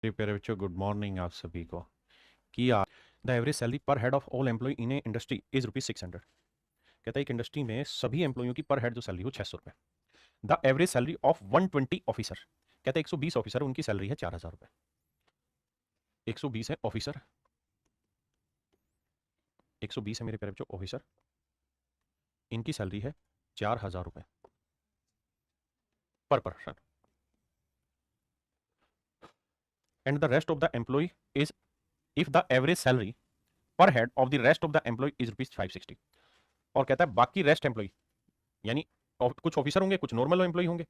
प्यारे बच्चों, good morning आप सभी को। कि the average salary per head of all employee in A industry is ₹600। कहता है एक इंडस्ट्री में सभी एम्प्लॉयों की पर हेड जो सैलरी हो 600 रुपये। The average salary of 120 officer, कहता है 120 ऑफिसर, उनकी सैलरी है 4000 रुपये। 120 है ऑफिसर, 120 है मेरे प्यारे बच्चों ऑफिसर, इनकी सैलरी है 4000 रुपये per person. And the rest of the employ is, if the average salary per head of the rest of the employ is ₹560। और कहता है बाकी रेस्ट एम्प्लॉय, यानी कुछ ऑफिसर होंगे, कुछ नॉर्मल एम्प्लॉय होंगे,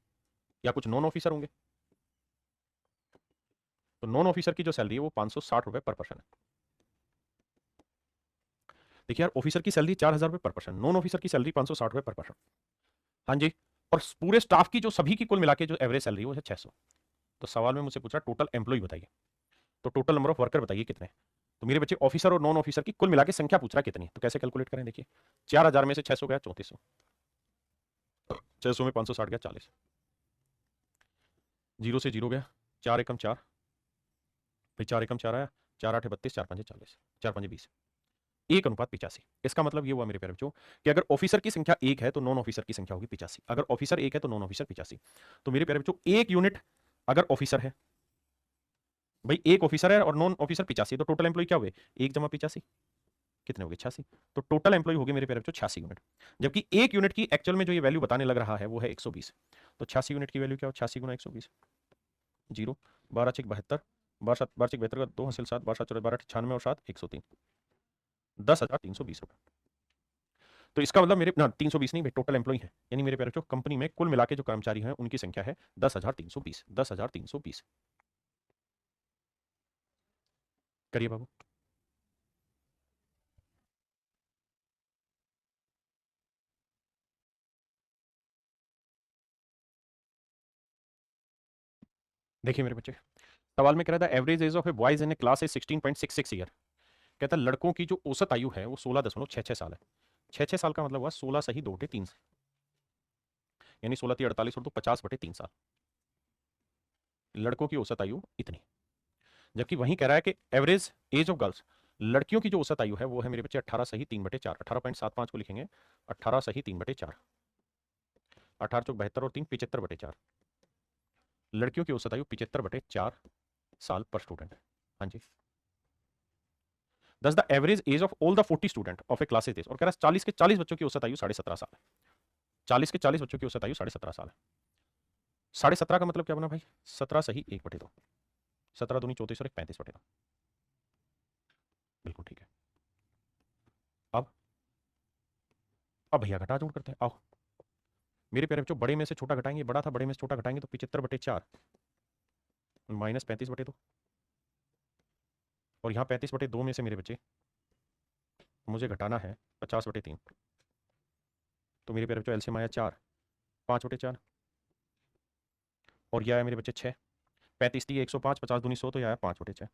या कुछ नॉन ऑफिसर होंगे। तो नॉन ऑफिसर की जो सैलरी है वो 560 रुपये पर पर्सन है। देखिए यार, ऑफिसर की सैलरी 4000 रुपये पर पर्सन, नॉन ऑफिसर की सैलरी 560 रुपये पर पर्सन। हाँ जी। और पूरे स्टाफ की जो सभी की कुल मिला के जो एवरेज सैलरी है वो है 600। तो सवाल में मुझसे पूछा टोटल एम्प्लॉय बताइए, तो टोटल नंबर ऑफ वर्कर बताइए कितने। तो मेरे बच्चे ऑफिसर और नॉन ऑफिसर की कुल मिला के संख्या पूछ रहा है कितनी, तो कैसे कैलकुलेट करें। देखिए 4000 में से 600 गया 3400, 600 में 560 गया 40, जीरो से जीरो गया, 4 एकम 4, फिर 4 एकम 4 आया, 4 8 32, 4 5 40, 4 5 20, 1:85। इसका मतलब ये हुआ मेरे प्यारे बच्चों कि अगर ऑफिसर की संख्या 1 है तो नॉन ऑफिसर की संख्या होगी 85। अगर ऑफिसर 1 है तो नॉन ऑफिसर 85। तो मेरे प्यारे बच्चों एक यूनिट अगर ऑफिसर है, भाई एक ऑफिसर है और नॉन ऑफिसर 85, तो टोटल एम्प्लॉय क्या हुए, 1 जमा 85 कितने हो गए 86। तो टोटल एम्प्लॉय हो गए मेरे प्यारे बच्चों 86 यूनिट। जबकि एक यूनिट की एक्चुअल में जो ये वैल्यू बताने लग रहा है वो है 120। तो 86 यूनिट की वैल्यू क्या हो, 86 गुना 120, जीरो, 12 6 72, 12 6 72 का 2 हासिल 7, 12 7 12 96 और 7 103, 10,320 रुपये। तो इसका मतलब मेरे ना 320 नहीं भाई, टोटल एम्प्लॉय है, यानी मेरे प्यारे बच्चों कंपनी में कुल मिला के जो कर्मचारी हैं उनकी संख्या है 10,320। 10,320 करिए बाबू। देखिए मेरे बच्चे, सवाल में कह रहा था average age of A boys in A class is 16.66 year. कहता है लड़कों की जो औसत आयु है वो 16.66 साल है। 6 6 साल का मतलब हुआ 16 सही 2 3, यानी 16 3 48 और 2 50/3 साल। लड़कों की औसत आयु इतनी। जबकि वहीं कह रहा है कि एवरेज एज ऑफ गर्ल्स, लड़कियों की जो औसत आयु है वो है मेरे बच्चे 18 सही 3/4, 18.75 को लिखेंगे, 18 सही 3/4, 18 चौक 72 और 3 75/4। लड़कियों की औसत आयु 75/4 साल पर स्टूडेंट। हाँ जी। दस the average age of all the 40 student of A class is this. और कह रहा है 40 के 40 बच्चों की औसत आयु 17.5 साल है। 40 के 40 बच्चों की औसत आयु 17.5 साल है। 17.5 का मतलब क्या बना भाई, 17 सही 1/2, 17 दूनी 34 और 1 35/2। बिल्कुल ठीक है। अब अब भैया घटा जोड़ करते हैं, आओ मेरे प्यारे बच्चों, बड़े में से छोटा घटाएंगे, बड़ा था, बड़े में से छोटा घटाएंगे तो 75/4 माइनस 35/2, और यहाँ 35/2 में से मेरे बच्चे मुझे घटाना है 50/3। तो मेरे प्यारे बच्चों एलसीएम आया 4, 5/4, और यह आया मेरे बच्चे 6, 35 थी 105, 50 दूनी 100, तो यह आया 5/6,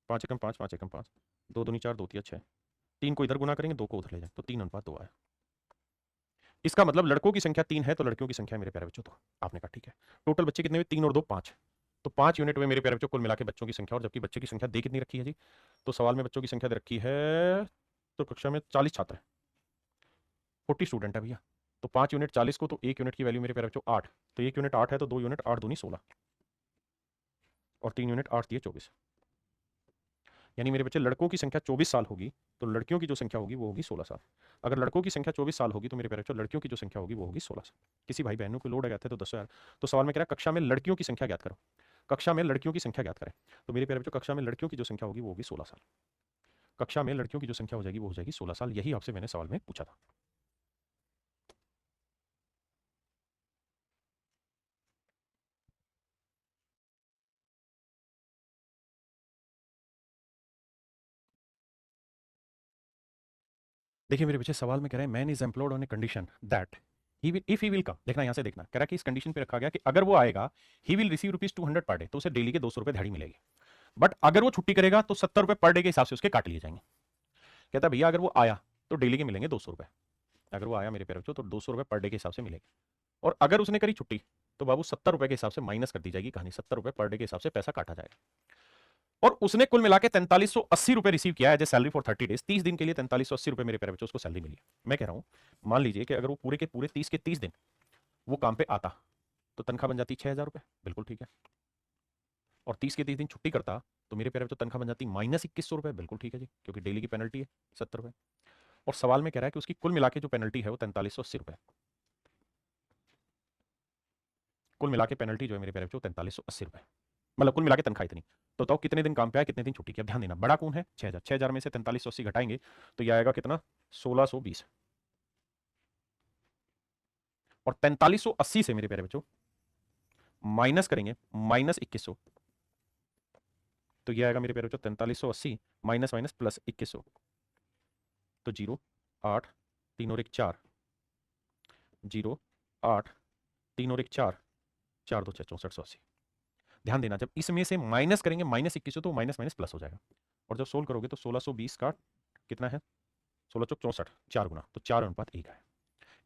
5 एकम 5, 5 एकम 5, 2 दूनी 4, 2 तिया 6, 3 को इधर गुना करेंगे, 2 को उधर ले जाए तो 3:2 आया। इसका मतलब लड़कों की संख्या 3 है तो लड़कियों की संख्या मेरे प्यारे बच्चों, तो आपने कहा ठीक है। टोटल बच्चे कितने हुए, 3 और 2 5, तो 5 यूनिट हुए मेरे प्यारे बच्चों कुल मिला के बच्चों की संख्या। और जबकि बच्चे की संख्या दे कितनी रखी है जी, तो सवाल में बच्चों की संख्या दे रखी है, तो कक्षा में 40 छात्र हैं, 40 स्टूडेंट है भैया। तो 5 यूनिट 40 को, तो 1 यूनिट की वैल्यू मेरे प्यारे बच्चों 8, तो 1 यूनिट 8 है तो 2 यूनिट 8 दूनी 16, और 3 यूनिट 8 दिए 24। यानी मेरे बच्चे लड़कों की संख्या 24 साल होगी तो लड़कियों की जो संख्या होगी वो होगी 16 साल। अगर लड़कों की संख्या 24 साल होगी तो मेरे प्यारे बच्चों लड़कियों की जो संख्या होगी वो होगी 16 साल। किसी भाई बहनों को लोड आ जाता है तो 10 यार। तो सवाल में कह रहा है कक्षा में लड़कियों की संख्या ज्ञात करो, कक्षा में लड़कियों की संख्या ज्ञात करें। तो मेरे प्यारे बच्चों कक्षा में लड़कियों की जो संख्या होगी वो होगी 16 साल। कक्षा में लड़कियों की जो संख्या हो जाएगी वो हो जाएगी 16 साल। यही आपसे मैंने सवाल में पूछा था। देखिए मेरे पीछे सवाल में कह रहे हैं man is employed on a condition that he will, if he will come, देखना यहाँ से देखना, कह रहा है कि इस कंडीशन पे रखा गया कि अगर वो आएगा he will receive ₹200 per day, तो उसे डेली के 200 रुपए दिहाड़ी मिलेगी। बट अगर वो छुट्टी करेगा तो 70 रुपए पर डे के हिसाब से उसके काट लिए जाएंगे। कहता है भैया अगर वो आया तो डेली के मिलेंगे 200 रुपए। अगर वो आया मेरे प्यारे बच्चों तो 200 रुपए पर डे के हिसाब से मिलेंगे। और अगर उसने करी छुट्टी तो बाबू 70 रुपए के हिसाब से माइनस कर दी जाएगी कहानी, 70 रुपए पर डे के हिसाब से पैसा काटा जाएगा। और उसने कुल मिला के 4380 रुपए रिसीव किया है सैलरी फॉर 30 डेज, 30 दिन के लिए 4380 रुपए मेरे प्यारे बच्चों उसको सैलरी मिली है। मैं कह रहा हूं, मान लीजिए कि अगर वो पूरे के पूरे 30 के 30 दिन वो काम पे आता तो तनख्वाह बन जाती 6000 रुपए, बिल्कुल ठीक है। और 30 के 30 दिन छुट्टी करता तो मेरे प्यारे बच्चों तनख्वाह बन जाती -2100 रुपए, बिल्कुल ठीक है जी, क्योंकि डेली की पेनल्टी है 70 रुपए। और सवाल में कह रहा है कि उसकी कुल मिला के जो पेनल्टी है वो 4380 रुपए, कुल मिला के पेनल्टी जो है मेरे प्यारे बच्चों 4380 रुपए, मतलब कुल मिला के तनख्वाह इतनी। तो बताओ कितने दिन काम पे आया, कितने दिन छुट्टी किया। ध्यान देना, बड़ा कौन है 6000, 6000 में से 4380 घटाएंगे तो यह आएगा कितना 1620, और 4380 से मेरे प्यारे बच्चों माइनस करेंगे -2100, तो यह आएगा मेरे प्यारे बच्चों 4380 माइनस माइनस प्लस 2100, तो 0 8 3 और 1 4, 0 8 3 और 1 4, 4 2 6 6480। ध्यान देना, जब इसमें से माइनस करेंगे -2100 तो माइनस माइनस प्लस हो जाएगा, और जब सोल्व करोगे तो 1620 का कितना है 16 चौक 64, 4 गुना, तो 4:1 है।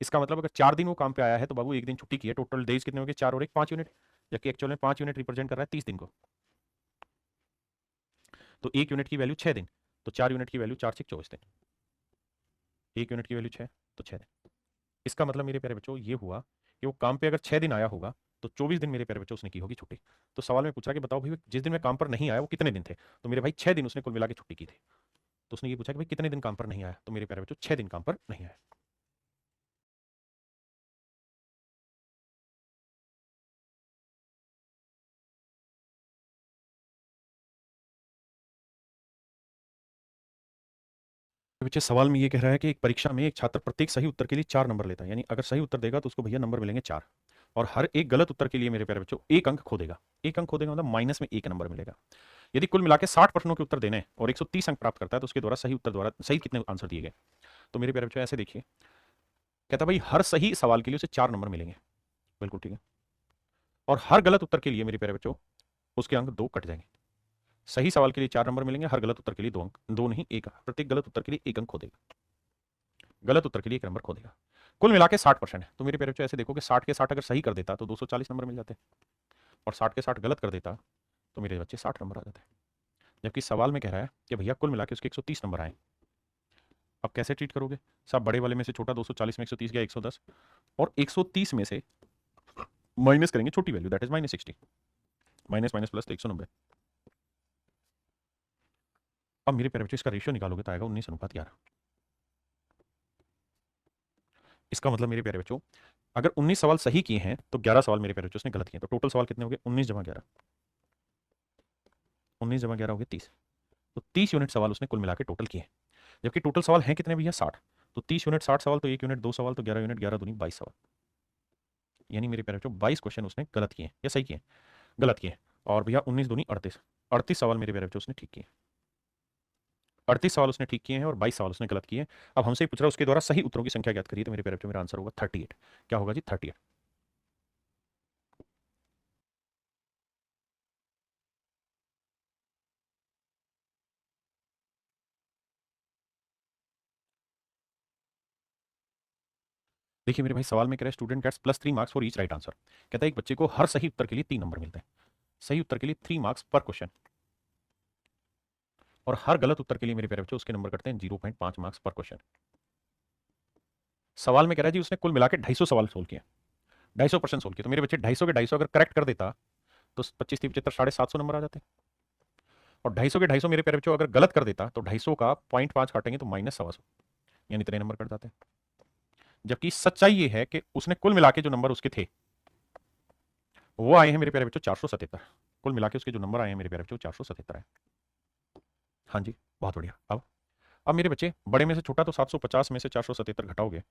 इसका मतलब अगर 4 दिन वो काम पे आया है तो बाबू 1 दिन छुट्टी की है, टोटल डेज कितने हो गए 4 और 1 5 यूनिट, जबकि एक्चुअल में 5 यूनिट रिप्रेजेंट कर रहा है 30 दिन को। तो 1 यूनिट की वैल्यू 6 दिन, तो 4 यूनिट की वैल्यू 4 से 24 दिन, 1 यूनिट की वैल्यू 6 तो 6 दिन। इसका मतलब मेरे प्यारे बच्चों ये हुआ कि वो काम पे अगर 6 दिन आया होगा तो 24 दिन मेरे प्यारे बच्चों उसने की होगी छुट्टी। तो सवाल में पूछा कि बताओ भाई जिस दिन मैं काम पर नहीं आया वो कितने दिन थे, तो मेरे भाई 6 दिन उसने कुल मिला के छुट्टी की थी। तो उसने ये पूछा कि भाई कितने दिन काम पर नहीं आया, तो मेरे प्यारे बच्चों 6 दिन काम पर नहीं आया। बच्चे सवाल में ये कह रहा है कि एक परीक्षा में एक छात्र प्रत्येक सही उत्तर के लिए 4 नंबर लेता है, यानी अगर सही उत्तर देगा तो उसको भैया नंबर मिलेंगे 4, और हर एक गलत उत्तर के लिए मेरे प्यारे बच्चों 1 अंक खो देगा। 1 अंक खो देगा मतलब माइनस में 1 नंबर मिलेगा। यदि कुल मिला के 60 प्रश्नों के उत्तर देने हैं और 130 अंक प्राप्त करता है तो उसके द्वारा सही उत्तर द्वारा सही कितने आंसर दिए गए। तो मेरे प्यारे बच्चों ऐसे देखिए, कहता भाई हर सही सवाल के लिए उसे 4 नंबर मिलेंगे, बिल्कुल ठीक है, और हर गलत उत्तर के लिए मेरे प्यारे बच्चों उसके अंक 2 कट जाएंगे। सही सवाल के लिए 4 नंबर मिलेंगे, हर गलत उत्तर के लिए 2 अंक, 2 नहीं 1, प्रत्येक गलत उत्तर के लिए 1 अंक खो देगा, गलत उत्तर के लिए 1 नंबर खो देगा। कुल मिला के 60% है, तो मेरे प्यारे बच्चों ऐसे देखो कि 60 के 60 अगर सही कर देता तो 240 नंबर मिल जाते, और 60 के 60 गलत कर देता तो मेरे बच्चे 60 नंबर आ जाते। जबकि सवाल में कह रहा है कि भैया कुल मिला के उसके 130 नंबर आए। अब कैसे ट्रीट करोगे, सब बड़े वाले में से छोटा 240 में 130 गया 110, और 130 में से माइनस करेंगे छोटी value that is -60, minus minus plus तो 190। अब मेरे प्यारे बच्चों इसका रेशियो निकालोगे तो आएगा 19:11। इसका मतलब मेरे प्यारे बच्चों अगर 19 सवाल सही किए हैं तो 11 सवाल मेरे प्यारे बच्चों उसने गलत किए, तो टोटल सवाल कितने हो गए 19 जमा 11, 19 जमा 11 हो गए 30, तो 30 यूनिट सवाल उसने कुल मिला के टोटल किए। जबकि टोटल सवाल हैं कितने भैया 60, तो 30 यूनिट 60 सवाल, तो 1 यूनिट 2 सवाल, तो 11 यूनिट 11 दूनी 22 सवाल, यानी मेरे प्यारे बच्चों 22 क्वेश्चन उसने गलत किए या सही किए, गलत किए। और भैया 19 दूनी 38, 38 सवाल मेरे प्यारे बच्चों उसने ठीक किए, 38 सवाल उसने ठीक किए हैं और 22 सवाल उसने गलत किए हैं। अब हमसे पूछ रहा है उसके द्वारा सही उत्तरों की संख्या ज्ञात करिए, तो मेरे प्यारे बच्चों मेरा आंसर होगा 38। क्या होगा जी 38। देखिए मेरे भाई सवाल में कह रहा है student gets +3 marks for each right answer. कहता है एक बच्चे को हर सही उत्तर के लिए 3 नंबर मिलते हैं, सही उत्तर के लिए 3 मार्क्स पर क्वेश्चन, और हर गलत उत्तर के लिए मेरे प्यारे बच्चों उसके नंबर कटते हैं 0.5 मार्क्स पर क्वेश्चन। सवाल में कह रहा है जी उसने कुल मिला के 250 सवाल सोल्व किए, 250 प्रश्न सोल्व किए, तो मेरे बच्चे 250 के 250 अगर करेक्ट कर देता तो 25 3 75 750 नंबर आ जाते, और 250 के 250 मेरे प्यारे बच्चों अगर गलत कर देता तो 250 का 0.5 काटेंगे तो -125, यानी इतने नंबर कट जाते। जबकि सच्चाई ये है कि उसने कुल मिला के जो नंबर उसके थे वो आए हैं मेरे प्यारे बच्चों 477, कुल मिला के उसके जो नंबर आए हैं मेरे प्यारे बच्चों 477 है। हाँ जी बहुत बढ़िया। अब मेरे बच्चे बड़े में से छोटा तो 750 में से 477 घटाओगे,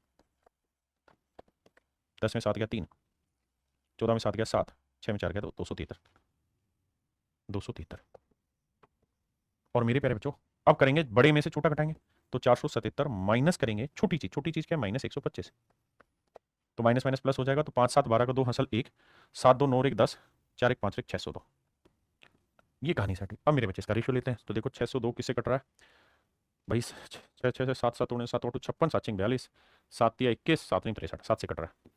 10 में 7 गया 3, 14 में 7 गया 7, 6 में 4 गया तो 273, 273। और मेरे प्यारे बच्चों अब करेंगे बड़े में से छोटा घटाएंगे, तो 477 माइनस करेंगे छोटी चीज क्या है -125, तो माइनस माइनस प्लस हो जाएगा, तो 5 7 12 का 2 हंसल 1, 7 2 9 1 10, 4 1 5 1 602। ये कहानी साटी। अब मेरे बच्चे इसका रेशियो लेते हैं, तो देखो 602 किससे कट रहा है भाई, 6 6 से 7 7 7 8 56, 7 6 42, 7 3 21, 7 3 63, 7 से कट रहा है।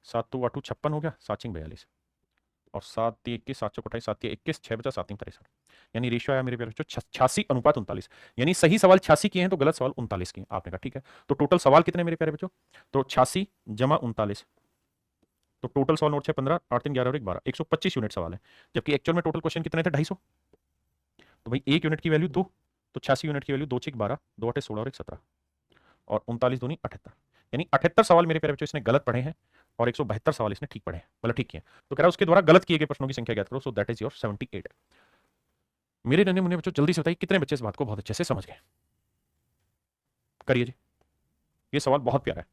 7 2 8 56 हो गया, 7 6 42 और 7 3 21 7 4 28 7 3 21 6 बचा 7 3 63, यानी रेशियो आया मेरे प्यारे बच्चों 86:39, यानी सही सवाल 86 किए हैं तो गलत सवाल 39 किए। आपने कहा ठीक है, तो टोटल सवाल कितने मेरे प्यारे बच्चों, तो 86 जमा 39, तो टोटल सवाल नोट 15 8 3 11 और 1 12, 125 यूनिट सवाल है, जबकि एक्चुअल में टोटल क्वेश्चन कितने थे 250। तो भाई 1 यूनिट की वैल्यू 2, तो 86 यूनिट की वैल्यू 2 6 12 2 8 16 और 1 17 और 39 दूनी 78, यानी 78 सवाल मेरे प्यारे बच्चों इसने गलत पढ़े हैं और 172 सवाल इसने ठीक पढ़े हैं, मतलब ठीक किए। तो कह रहा है उसके द्वारा गलत किए गए प्रश्नों की संख्या ज्ञात करो, सो दैट इज योर 78। मेरे नन्हे मुन्ने बच्चों जल्दी से बताइए कितने बच्चे इस बात को बहुत अच्छे से समझ गए, करिए जी, ये सवाल बहुत प्यारा है।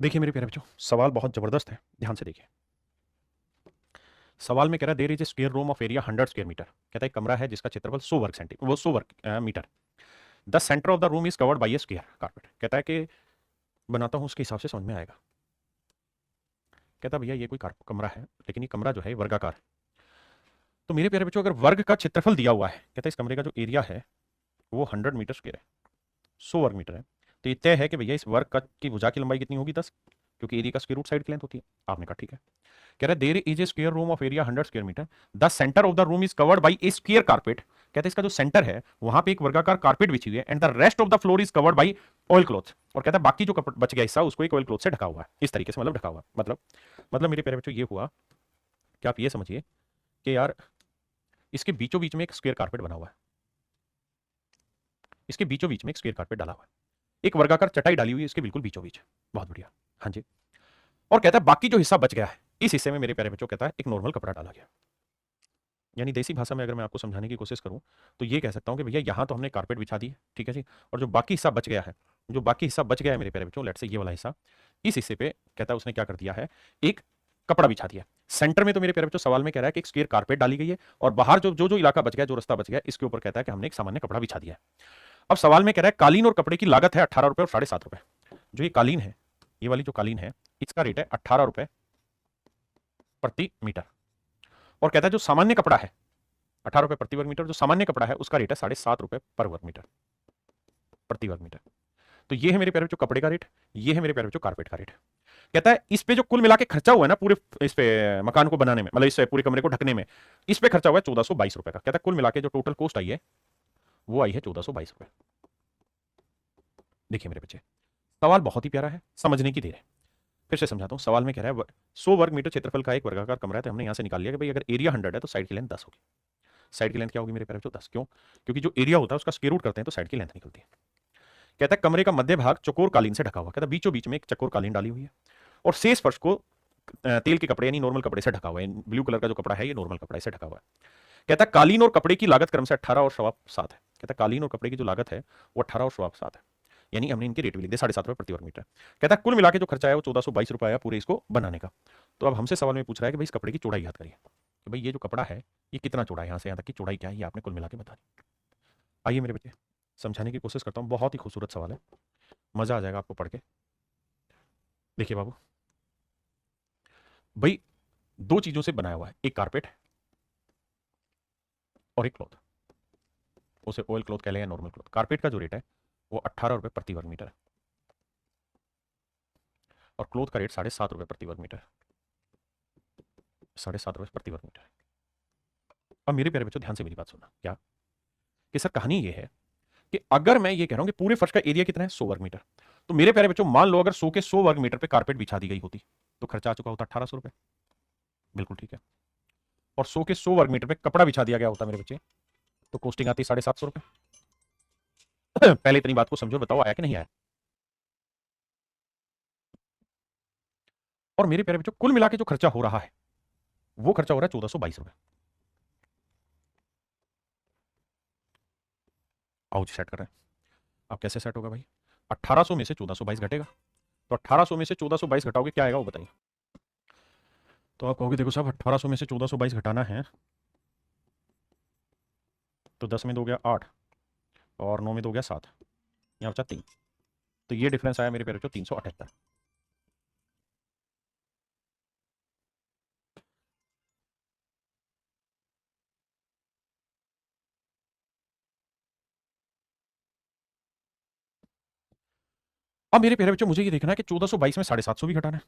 देखिए मेरे प्यारे बच्चों सवाल बहुत जबरदस्त है, ध्यान से देखिए। सवाल में कह रहा है there is a square room of area 100 square metre, कहता है कमरा है जिसका क्षेत्रफल 100 वर्ग सेंटीमीटर, वो 100 वर्ग metre. The centre of the room is covered by a square carpet, कहता है कि बनाता हूं उसके हिसाब से समझ में आएगा। कहता भैया ये कोई कमरा है, लेकिन ये कमरा जो है वर्गाकार है। तो मेरे प्यारे बच्चों अगर वर्ग का क्षेत्रफल दिया हुआ है, कहता है इस कमरे का जो एरिया है वो 100 मीटर स्क्वायर है, 100 वर्ग मीटर है, तो ये तय है कि भैया इस वर्ग का की भुजा की लंबाई कितनी होगी 10, क्योंकि एरिया का स्क्वायर रूट साइड की लेंथ होती है। आपने कहा ठीक है। कह रहा है there is a square room of area 100 square metre, the centre of the room is covered by a square carpet, कहते हैं इसका जो सेंटर है वहां पे एक वर्गाकार कारपेट बिछी हुई है, and the rest of the floor is covered bye oil cloth, और कहता है बाकी जो बच गया हिस्सा उसको एक ऑयल क्लॉथ से ढका हुआ है, इस तरीके से मतलब ढका हुआ है। मतलब मेरे प्यारे बच्चों ये हुआ कि आप ये समझिए कि यार इसके बीचों बीच में एक स्क्वायर कारपेट बना हुआ है, इसके बीचों बीच में एक स्क्वायर कारपेट डाला हुआ है, एक वर्गाकार चटाई डाली हुई है इसके बिल्कुल बीचों बीच। बहुत बढ़िया, हाँ जी। और कहता है बाकी जो हिस्सा बच गया है इस हिस्से में मेरे प्यारे बच्चों कहता है एक नॉर्मल कपड़ा डाला गया, यानी देसी भाषा में अगर मैं आपको समझाने की कोशिश करूं तो ये कह सकता हूं कि भैया यहां तो हमने कारपेट बिछा दी है, ठीक है जी, और जो बाकी हिस्सा बच गया है, जो बाकी हिस्सा बच गया है मेरे प्यारे बच्चों, लेट्स से ये वाला हिस्सा, इस हिस्से पे कहता है उसने क्या कर दिया है, एक कपड़ा बिछा दिया। सेंटर में तो मेरे प्यारे बच्चों सवाल में कह रहा है कि एक स्क्वायर कारपेट डाली गई है, और बाहर जो जो जो इलाका बच गया, जो रास्ता बच गया, इसके ऊपर कहता है कि हमने एक सामान्य कपड़ा बिछा दिया है। अब सवाल में कह रहा है कालीन और कपड़े की लागत है 18 रुपए और 7.5 रुपए। जो ये कालीन है, ये वाली जो कालीन है, इसका रेट है 18 रुपए प्रति मीटर, और कहता है जो सामान्य कपड़ा है 18 रुपए प्रति वर्ग मीटर, जो सामान्य कपड़ा है उसका रेट है 7.5 रुपए पर वर्ग मीटर, प्रति वर्ग मीटर। तो ये है मेरे प्यारे बच्चों कपड़े का रेट, ये है मेरे प्यारे बच्चों कारपेट का रेट। कहता है इस पे जो कुल मिला के खर्चा हुआ है ना पूरे इस पे मकान को बनाने में, मतलब इस पूरे कमरे को ढकने में, इस पे खर्चा हुआ है 1422 रुपए का। कहता है कुल मिला के जो टोटल कॉस्ट आई है वो आई है 1422 रुपए। देखिए मेरे बच्चे सवाल बहुत ही प्यारा है, समझने की देर है। फिर से समझाता हूँ, सवाल में कह रहा है 100 वर्ग मीटर क्षेत्रफल का एक वर्गाकार कमरा है, तो हमने यहां से निकाल लिया कि भाई अगर एरिया 100 है तो साइड की लेंथ 10 होगी। साइड की लेंथ क्या होगी मेरे प्यारे बच्चों 10, क्यों, क्योंकि जो एरिया होता है उसका स्क्वायर रूट करते हैं तो साइड की लेंथ निकलती है। कहता है कमरे का मध्य भाग चकोर कालीन से ढका हुआ, कहता है बीचों बीच में एक चकोर कालीन डाली हुई है, और शेष फर्श को तेल के कपड़े यानी नॉर्मल कपड़े से ढका हुआ है। ब्लू कलर का जो कपड़ा है ये नॉर्मल कपड़ा से ढका हुआ है। कहता है कालीन और कपड़े की लागत क्रम से 18 और 7.25 है। कहता है कालीन और कपड़े की जो लागत है वो 18 और 7.25 है, यानी हमने इनके रेट भी लिख दिए 7.5 रुपए प्रति वर्ग मीटर। कहता है कुल मिला के जो खर्चा है वो 1422 रुपए आया पूरे इसको बनाने का। तो अब हमसे सवाल में पूछ रहा है कि भाई इस कपड़े की चौड़ाई याद करिए, कि भाई ये जो कपड़ा है ये कितना चौड़ा है, यहाँ से यहाँ तक की चौड़ाई क्या है, ये आपने कुल मिला के बता दी। आइए मेरे बच्चे समझाने की कोशिश करता हूँ, बहुत ही खूबसूरत सवाल है, मजा आ जाएगा आपको पढ़ के। देखिए बाबू, भाई दो चीजों से बनाया हुआ है, एक कारपेट और एक क्लॉथ, उसे ऑयल क्लॉथ कह लें या नॉर्मल क्लॉथ। कारपेट का जो रेट है वो 18 रुपए प्रति वर्ग मीटर है, और क्लॉथ का रेट 7.5 रुपए प्रति वर्ग मीटर, 7.5 रुपए प्रति वर्ग मीटर। अब मेरे प्यारे बच्चों ध्यान से मेरी बात सुनना, क्या कि सर कहानी ये है कि अगर मैं ये कह रहा हूं कि पूरे फर्श का एरिया कितना है 100 वर्ग मीटर, तो मेरे प्यारे बच्चों मान लो अगर 100 के 100 वर्ग मीटर पे कारपेट बिछा दी गई होती तो खर्चा आ चुका होता 1800 रुपए, बिल्कुल ठीक है। और 100 के 100 वर्ग मीटर पे कपड़ा बिछा दिया गया होता मेरे बच्चे, तो कॉस्टिंग आती 750 रुपए। पहले इतनी बात को समझो, बताओ आया कि नहीं आया। और मेरे प्यारे बच्चों कुल मिला के जो खर्चा हो रहा है वो खर्चा हो रहा है 1422 रुपए। आओ जी सेट कर रहे हैं। अब कैसे सेट होगा भाई, 1800 में से 1422 घटेगा, तो 1800 में से 1422 घटाओगे क्या आएगा वो बताइए। तो आप कहोगे देखो साहब 1800 में से 1422 घटाना है, तो 10 में 2 गया 8 और 9 में 2 गया 7, यहाँ बचा 3, तो ये डिफरेंस आया मेरे प्यारे बच्चों 378। अब मेरे प्यारे बच्चों मुझे ये देखना है कि 1422 में 750 भी घटाना है,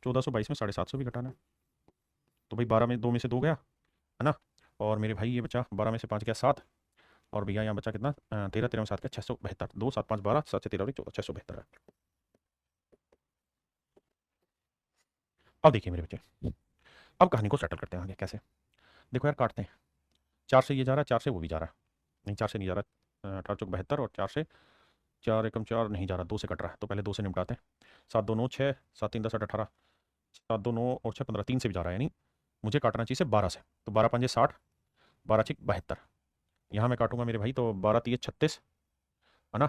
1422 में 750 भी घटाना है। तो भाई 12 में 2 में से 2 गया है ना, और मेरे भाई ये बचा 12 में से 5 गया 7, और भैया यहाँ बचा कितना 13, 13 में 7 का 672, 2 7 5 12, 7 से 13 14, 672 है। अब देखिए मेरे बच्चे, अब कहानी को सेटल करते हैं आगे कैसे। देखो यार काटते हैं, 4 से ये जा रहा है, 4 से वो भी जा रहा है, नहीं 4 से नहीं जा रहा, 18 चौक 72, और 4 से 4 एकम 4 नहीं जा रहा, 2 से कट रहा है, तो पहले 2 से निपटाते हैं। 7 2 9 6, 7 3 10 8 18, 7 2 9 और 6 15, 3 से भी जा रहा है, यानी मुझे काटना चाहिए 12 से, तो 12 5 60, 12 6 72, यहाँ मैं काटूंगा मेरे भाई तो 12 3 36 है ना,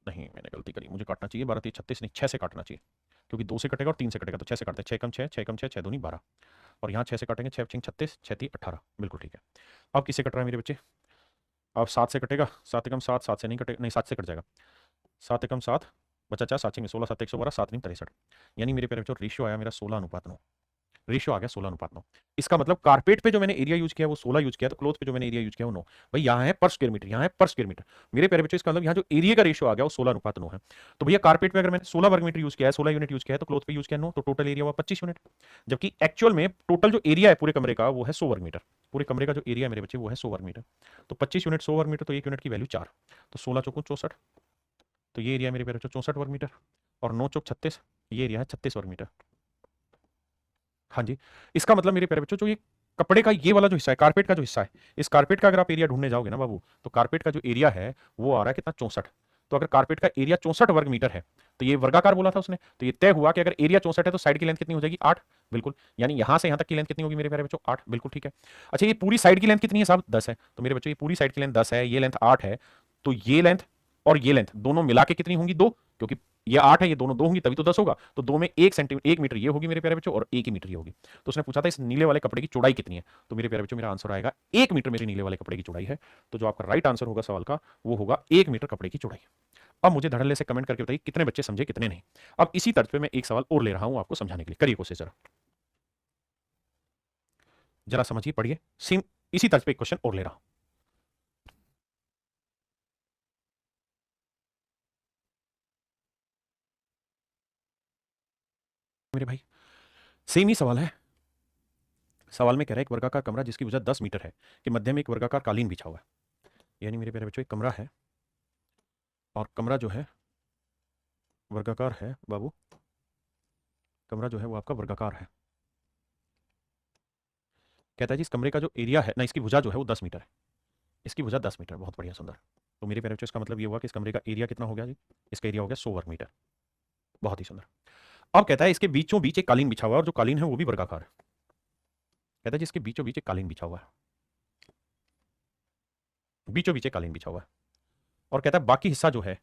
नहीं मैंने गलती करी, मुझे काटना चाहिए 12 3 36 नहीं 6 से काटना चाहिए, क्योंकि 2 से कटेगा और 3 से कटेगा, तो 6 से काटते हैं, 6 कम 6, 6 कम 6, 6 दूनी 12, और यहाँ 6 से काटेंगे, 6 5 36, 6 3 18, बिल्कुल ठीक है। अब किससे कट रहा है मेरे बच्चे, अब 7 से कटेगा, 7 एकम 7, 7 से नहीं कटेगा, नहीं 7 से कट जाएगा, 7 एकम 7 बचा 4, 7 में 16, 7 112, 7 नहीं 63, यानी मेरे प्यारे बच्चों रेशियो आया मेरा 16:9, रेशियो आ गया 16:9। इसका मतलब कारपेट पे जो मैंने एरिया यूज किया वो 16 यूज किया, तो क्लोथ पे जो मैंने एरिया यूज किया वो 9। भाई यहाँ है पर स्क्वायर मीटर, यहाँ है पर स्क्वायर मीटर, मेरे प्यारे बच्चों इसका मतलब यहाँ जो एरिया का रेशियो आ गया वो 16:9 है। तो भैया कारपेट पे अगर मैंने 16 वर्ग मीटर यूज किया है, 16 यूनिट यूज किया है, तो क्लोथ पे यूज किया 9, तो टोटल एरिया हुआ 25 यूनिट, जबकि एक्चुअल में टोटल जो एरिया है पूरे कमरे का वो है 100 वर्ग मीटर, पूरे कमरे का जो एरिया है मेरे बच्चे वो है 100 वर्ग मीटर, तो 25 यूनिट 100 वर्ग मीटर, तो 1 यूनिट की वैल्यू 4, तो 16 चौको 64, तो ये एरिया मेरे प्यारे बच्चों 64 वर्ग मीटर, और 9 चौक 36, ये एरिया है 36 वर्ग मीटर। हाँ जी, इसका मतलब मेरे प्यारे बच्चों जो ये कपड़े का ये वाला जो हिस्सा है, कारपेट का जो हिस्सा है, इस कारपेट का अगर आप एरिया ढूंढने जाओगे ना बाबू, तो कारपेट का जो एरिया है वो आ रहा है कितना 64, तो अगर कारपेट का एरिया 64 वर्ग मीटर है, तो ये वर्गाकार बोला था उसने, तो ये तय हुआ कि अगर एरिया 64 है तो साइड की लेंथ कितनी हो जाएगी 8, बिल्कुल, यानी यहां से यहां तक की लेंथ कितनी होगी मेरे प्यारे बच्चों 8, बिल्कुल ठीक है। अच्छा ये पूरी साइड की लेंथ कितनी है साहब 10 है, तो मेरे बच्चों ये पूरी साइड की लेंथ 10 है, ये लेंथ 8 है, तो ये लेंथ और ये लेंथ दोनों मिला के कितनी होंगी 2, क्योंकि ये 8 है ये दोनों 2 होंगी तभी तो 10 होगा, तो 2 में 1 सेंटीमीटर 1 मीटर ये होगी मेरे प्यारे बच्चों, और 1 ही मीटर ये होगी। तो उसने पूछा था इस नीले वाले कपड़े की चौड़ाई कितनी है, तो मेरे प्यारे बच्चों मेरा आंसर आएगा 1 मीटर मेरे नीले वाले कपड़े की चौड़ाई है, तो जो आपका राइट आंसर होगा सवाल का वो होगा 1 मीटर कपड़े की चौड़ाई। अब मुझे धड़ल्ले से कमेंट करके बताइए कितने बच्चे समझे कितने नहीं। अब इसी तर्ज पे मैं एक सवाल और ले रहा हूं आपको समझाने के लिए, करिए कोशिश जरा, जरा समझिए पढ़िए, सेम इसी तर्ज पे एक क्वेश्चन और ले रहा हूं मेरे भाई, सेम ही सवाल है। सवाल में कह रहा है एक वर्गाकार कमरा जिसकी भुजा 10 मीटर है कि मध्य में एक वर्गाकार कालीन बिछा हुआ है, यानी मेरे प्यारे बच्चों एक कमरा है और कमरा जो है वर्गाकार है बाबू, कमरा जो है वो आपका वर्गाकार है। कहता है जी इस कमरे का जो एरिया है ना, इसकी भुजा जो है वो 10 मीटर है, इसकी भुजा 10 मीटर, बहुत बढ़िया सुंदर। तो मेरे प्यारे बच्चों इसका मतलब ये हुआ कि इस कमरे का एरिया कितना हो गया जी, इसका एरिया हो गया 100 वर्ग मीटर, बहुत ही सुंदर। अब कहता है इसके बीचों बीच एक कालीन बिछा हुआ है और जो कालीन है वो भी वर्गाकार है, कहता है जी इसके बीचों बीच एक कालीन बिछा हुआ है, बीचों बीच एक कालीन बिछा हुआ है, और कहता है बाकी हिस्सा जो है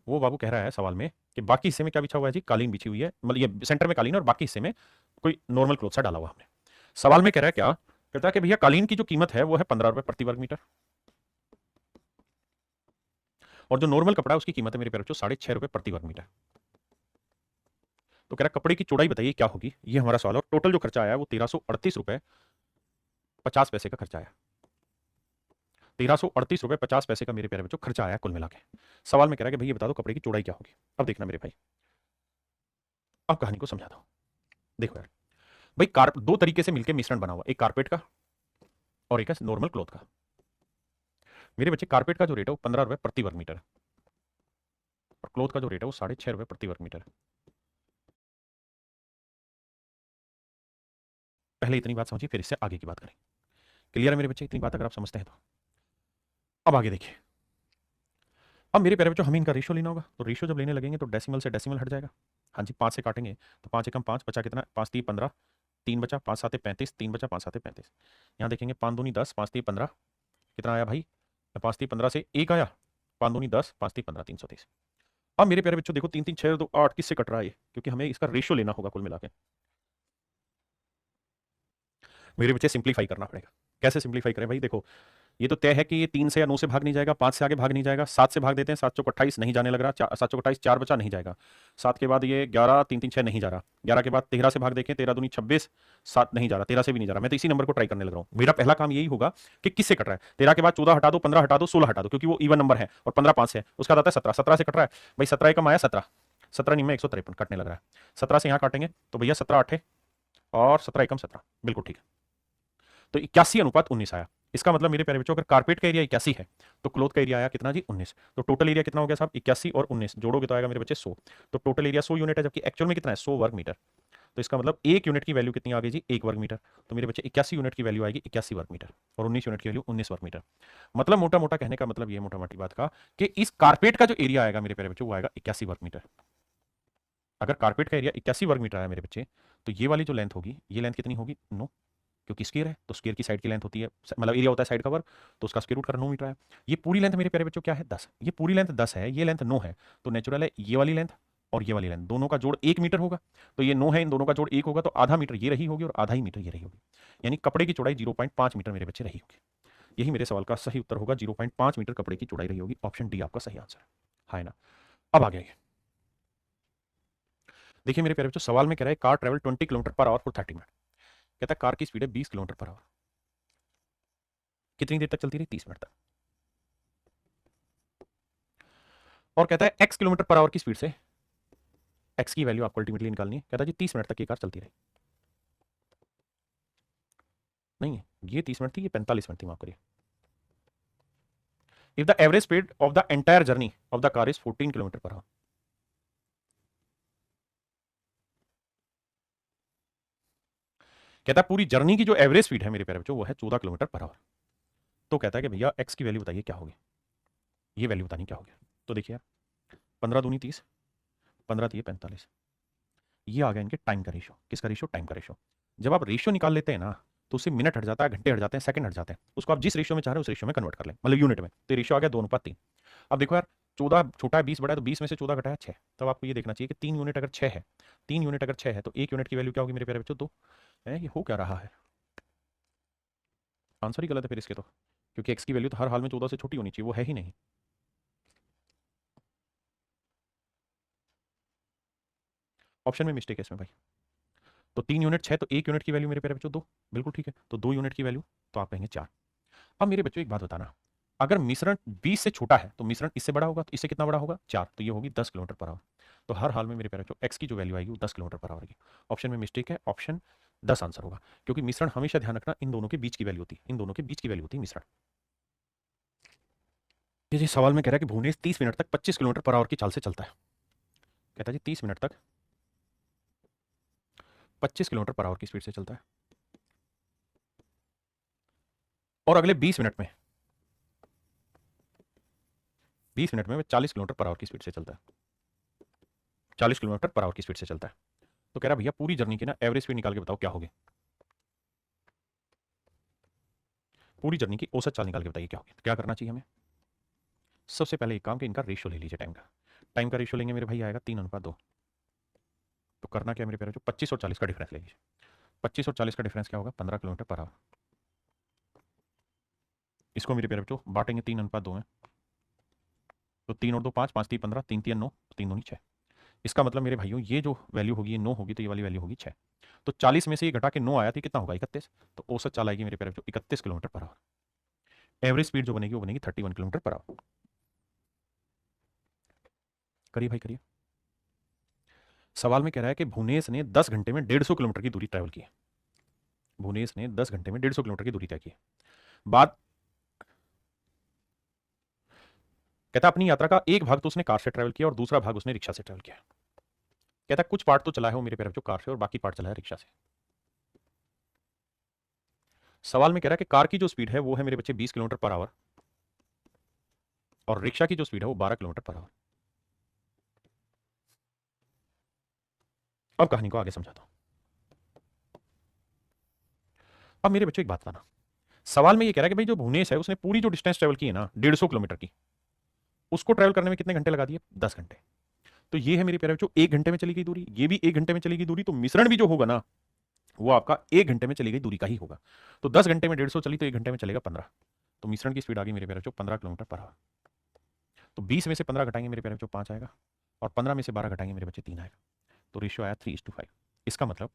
वो बाबू कह रहा है सवाल में कि बाकी हिस्से में क्या बिछा हुआ है जी, कालीन बिछी हुई है, मतलब ये सेंटर में कालीन और बाकी हिस्से में कोई नॉर्मल क्लोथ सा डाला हुआ हमने। सवाल में कह रहा है क्या, कहता है कि भैया कालीन की जो कीमत है वो है 15 रुपए प्रति वर्ग मीटर, और जो नॉर्मल कपड़ा है उसकी कीमत है मेरे प्यारे बच्चों 6.5 रुपए प्रति वर्ग मीटर। तो कह रहा है कपड़े की चौड़ाई बताइए क्या होगी, ये हमारा सवाल है, और टोटल जो खर्चा आया वो 1338 रुपए 50 पैसे का खर्चा आया, 1338 रुपए 50 पैसे का मेरे प्यारे बच्चों खर्चा आया कुल मिला के। सवाल में कह रहा है कि भाई ये बता दो कपड़े की चौड़ाई क्या होगी। अब देखना मेरे भाई, अब कहानी को समझा दो। देखो यार भाई दो तरीके से मिलकर मिश्रण बना हुआ, एक कारपेट का और एक है नॉर्मल क्लॉथ का। मेरे बच्चे कारपेट का जो रेट है वो 15 रुपए प्रति वर्ग मीटर है, और क्लॉथ का जो रेट है वो 6.5 रुपए प्रति वर्ग मीटर है। पहले इतनी बात समझिए फिर इससे आगे की बात करें। क्लियर है मेरे बच्चे, इतनी बात अगर आप समझते हैं तो अब आगे देखिए। अब मेरे प्यारे बच्चों हमें इनका रेशियो लेना होगा, तो रेशियो जब लेने लगेंगे तो डेसिमल से डेसिमल हट जाएगा। हाँ जी 5 से काटेंगे तो 5 एकम 5 बचा कितना, 5 3 15, 3 बचा, 5 7 35, 3 बचा, 5 7 35। यहाँ देखेंगे 5 दूनी 10, 5 3 15, कितना आया भाई, 5 3 15 से 1 आया, 5 दूनी 10, 5 3 15, 330। अब मेरे प्यारे बच्चों देखो 3 3 6 2 8 किससे कट रहा है ये, क्योंकि हमें इसका रेशियो लेना होगा कुल मिला के। मेरे बच्चे सिंप्लीफाई करना पड़ेगा, कैसे सिंप्लीफाई करें भाई, देखो ये तो तय है कि ये 3 से या 9 से भाग नहीं जाएगा, 5 से आगे भाग नहीं जाएगा, 7 से भाग देते हैं, 7 चौक 28 नहीं जाने लग रहा, 7 चौक 28 4 बचा नहीं जाएगा, 7 के बाद ये 11 3 3 6 नहीं जा रहा, 11 के बाद 13 से भाग देखें, 13 दूनी 26, 7 नहीं जा रहा, 13 से भी नहीं जा रहा। मैं तो इसी नंबर को ट्राई करने लग रहा हूँ। मेरा पहला काम यही होगा कि किससे कट रहा है। 13 के बाद 14 हटा दो, 15 हटा दो, 16 हटा दो, क्योंकि वो इवन नंबर है और 15 5 है, उसका आता है 17, 17 से कट रहा है भाई, 17 कम आया 17, 17 नहीं में 153 कटने लग रहा है। 17 से यहाँ काटेंगे तो भैया 17 8 और 17 एकम 17, बिल्कुल ठीक है। तो 81:19 आया। इसका मतलब मेरे प्यारे बच्चों, अगर कारपेट का एरिया 81 है तो क्लोथ का एरिया आया कितना जी 19। तो टोटल एरिया कितना हो गया साहब 81 और 19 जोड़ोगे तो आएगा मेरे बच्चे 100। तो टोटल एरिया 100 यूनिट है, जबकि एक्चुअल में कितना है 100 वर्ग मीटर। तो इसका मतलब 1 यूनिट की वैल्यू कितनी आ गई जी 1 वर्ग मीटर। तो मेरे बच्चे 81 यूनिट की वैल्यू आएगी 81 वर्ग मीटर और 19 यूनिट की वैल्यू 19 वर्ग मीटर। मतलब मोटा मोटा कहने का मतलब ये मोटा मोटी बात का कि इस कारपेट का जो एरिया आएगा मेरे प्यारे बच्चों वो आएगा 81 वर्ग मीटर। अगर कारपेट का एरिया 81 वर्ग मीटर आया मेरे बच्चे, तो ये वाली जो लेंथ होगी, ये लेंथ कितनी होगी 9, क्योंकि स्क्वायर है तो स्क्वायर की साइड की लेंथ होती है, मतलब एरिया होता है साइड का वर्ग, तो उसका स्क्वायर रूट कर 9 मीटर है। ये पूरी लेंथ मेरे प्यारे बच्चों क्या है 10, ये पूरी लेंथ 10 है, ये लेंथ 9 है, तो नेचुरल है ये वाली लेंथ और ये वाली लेंथ दोनों का जोड़ 1 मीटर होगा। तो ये 9 है, इन दोनों का जोड़ 1 होगा, तो आधा मीटर ये रही होगी और आधा ही मीटर ये रही होगी, यानी कपड़े की चौड़ाई 0.5 मीटर मेरे बच्चे रही होगी। यही मेरे सवाल का सही उत्तर होगा, 0.5 मीटर कपड़े की चौड़ाई रही होगी। ऑप्शन डी आपका सही आंसर है ना। अब आ गया ये, देखिए मेरे प्यारे बच्चों, सवाल में कह रहा है car travel 20 kilometre per hour for 30 minute. कहता है कार की स्पीड है 20 किलोमीटर पर आवर, कितनी देर तक चलती रही 30 मिनट तक। और कहता है x किलोमीटर पर आवर की स्पीड से x की वैल्यू आपको अल्टीमेटली निकालनी है। कहता है जी 30 मिनट तक ये कार चलती रही, नहीं है ये 30 मिनट थी, ये 45 मिनट थी, माफ करिए। If the average speed of the entire journey of the car is 14 kilometre per hour. कहता है पूरी जर्नी की जो एवरेज स्पीड है मेरे प्यारे बच्चों वो है 14 किलोमीटर पर आवर। तो कहता है कि भैया x की वैल्यू बताइए क्या होगी, ये वैल्यू बतानी क्या होगी। तो देखिए यार 15 दूनी 30, 15 दिए 45, ये आ गया इनके टाइम का रेशियो। किसका रेशियो, टाइम का रेशियो। जब आप रेशियो निकाल लेते हैं ना तो उससे मिनट हट जाता है, घंटे हट जाते हैं, सेकंड हट जाते हैं, उसको आप जिस रेशियो में चाह रहे हो उस रेशियो में कन्वर्ट कर लें, मतलब यूनिट में। तो रेशियो आ गया 2:3। अब देखो यार 14 छोटा है 20 बड़ा है, तो 20 में से 14 घटाया 6, तब आपको ये देखना चाहिए कि 3 यूनिट अगर 6 है, 3 यूनिट अगर 6 है तो 1 यूनिट की वैल्यू क्या होगी मेरे प्यारे बच्चों 2 है। ये हो क्या रहा है, आंसर ही गलत है फिर इसके तो, क्योंकि एक्स की वैल्यू तो हर हाल में 14 से छोटी होनी चाहिए, वो है ही नहीं। ऑप्शन में मिस्टेक है इसमें भाई। तो 3 यूनिट 6, तो 1 यूनिट की वैल्यू मेरे प्यारे बच्चों 2, बिल्कुल ठीक है। तो 2 यूनिट की वैल्यू तो आप कहेंगे 4। अब मेरे बच्चों एक बात बताना, अगर मिश्रण 20 से छोटा है तो मिश्रण इससे बड़ा होगा, तो इससे कितना बड़ा होगा 4, तो ये होगी 10 किलोमीटर पर आवर। तो हर हाल में मेरे प्यारे बच्चों एक्स की जो वैल्यू आएगी वो 10 किलोमीटर पर आवर की। ऑप्शन में मिस्टेक है, ऑप्शन 10 आंसर होगा, क्योंकि मिश्रण हमेशा ध्यान रखना इन दोनों के बीच की वैल्यू होती है, इन दोनों के बीच की वैल्यू होती है मिश्रण। ये जी सवाल में कह रहा है कि भुवनेश 30 मिनट तक 25 किलोमीटर पर आवर की चाल से चलता है। कहता है जी 30 मिनट तक 25 किलोमीटर पर आवर की स्पीड से चलता है, और अगले 20 मिनट में 40 किलोमीटर पर आवर की स्पीड से चलता है, 40 किलोमीटर पर आवर की स्पीड से चलता है। तो कह रहा भैया पूरी जर्नी की ना एवरेज स्पीड निकाल के बताओ क्या होगी, पूरी जर्नी की औसत चाल निकाल के बताइए क्या होगी। क्या करना चाहिए हमें, सबसे पहले एक काम कि इनका रेशियो ले लीजिए, टाइम का रेशियो लेंगे मेरे भाई आएगा 3:2। तो करना क्या मेरे प्यारे, जो 25 और 40 का डिफरेंस ले लीजिए। 25 और 40 का डिफरेंस क्या होगा 15 किलोमीटर पर आवर। इसको मेरे प्यारे बच्चों बांटेंगे 3:2 में, तो 3 और 2 5, 5 3 15, 3 3 9, 3 दूनी 6। इसका मतलब मेरे भाइयों ये जो वैल्यू होगी ये 9 होगी, तो ये वाली वैल्यू होगी 6। तो 40 में से ये घटा के 9 आया तो कितना होगा 31। तो औसत चाल आएगी मेरे प्यारे बच्चों 31 kilometre per hour. Average speed जो बनेगी वो बनेगी 31 किलोमीटर पर आवर। करिए भाई करिए। सवाल में कह रहा है कि भुवनेश ने 10 घंटे में 150 किलोमीटर की दूरी ट्रैवल की है। भुवनेश ने 10 घंटे में 150 किलोमीटर की दूरी तय की है। बात कहता अपनी यात्रा का एक भाग तो उसने कार से ट्रैवल किया और दूसरा भाग उसने रिक्शा से ट्रैवल किया। कहता कुछ पार्ट तो चला है वो मेरे प्यारे बच्चों कार से और बाकी पार्ट चला है रिक्शा से। सवाल में कह रहा है कि कार की जो स्पीड है वो है मेरे बच्चे 20 किलोमीटर पर आवर और रिक्शा की जो स्पीड है वो 12 किलोमीटर पर आवर। अब कहानी को आगे समझाता हूं। अब मेरे बच्चों एक बात बताना, सवाल में ये कह रहा है कि भाई जो भुवनेश है उसने पूरी जो डिस्टेंस ट्रेवल की है ना 150 किलोमीटर की, उसको ट्रेवल करने में कितने घंटे लगा दिए 10 घंटे। तो ये है मेरे प्यारे बच्चों 1 घंटे में चली गई दूरी, ये भी 1 घंटे में चली गई दूरी, तो मिश्रण भी जो होगा ना वो आपका 1 घंटे में चली गई दूरी का ही होगा। तो 10 घंटे में 150 चली तो 1 घंटे में चलेगा 15। तो मिश्रण की स्पीड आ गई मेरे प्यारे बच्चों 15 किलोमीटर पर आवर। तो 20 में से 15 घटाएंगे मेरे प्यारे बच्चों 5 आएगा, और 15 में से 12 घटाएंगे मेरे बच्चे 3 आएगा। तो रेशियो आया 3:5। इसका मतलब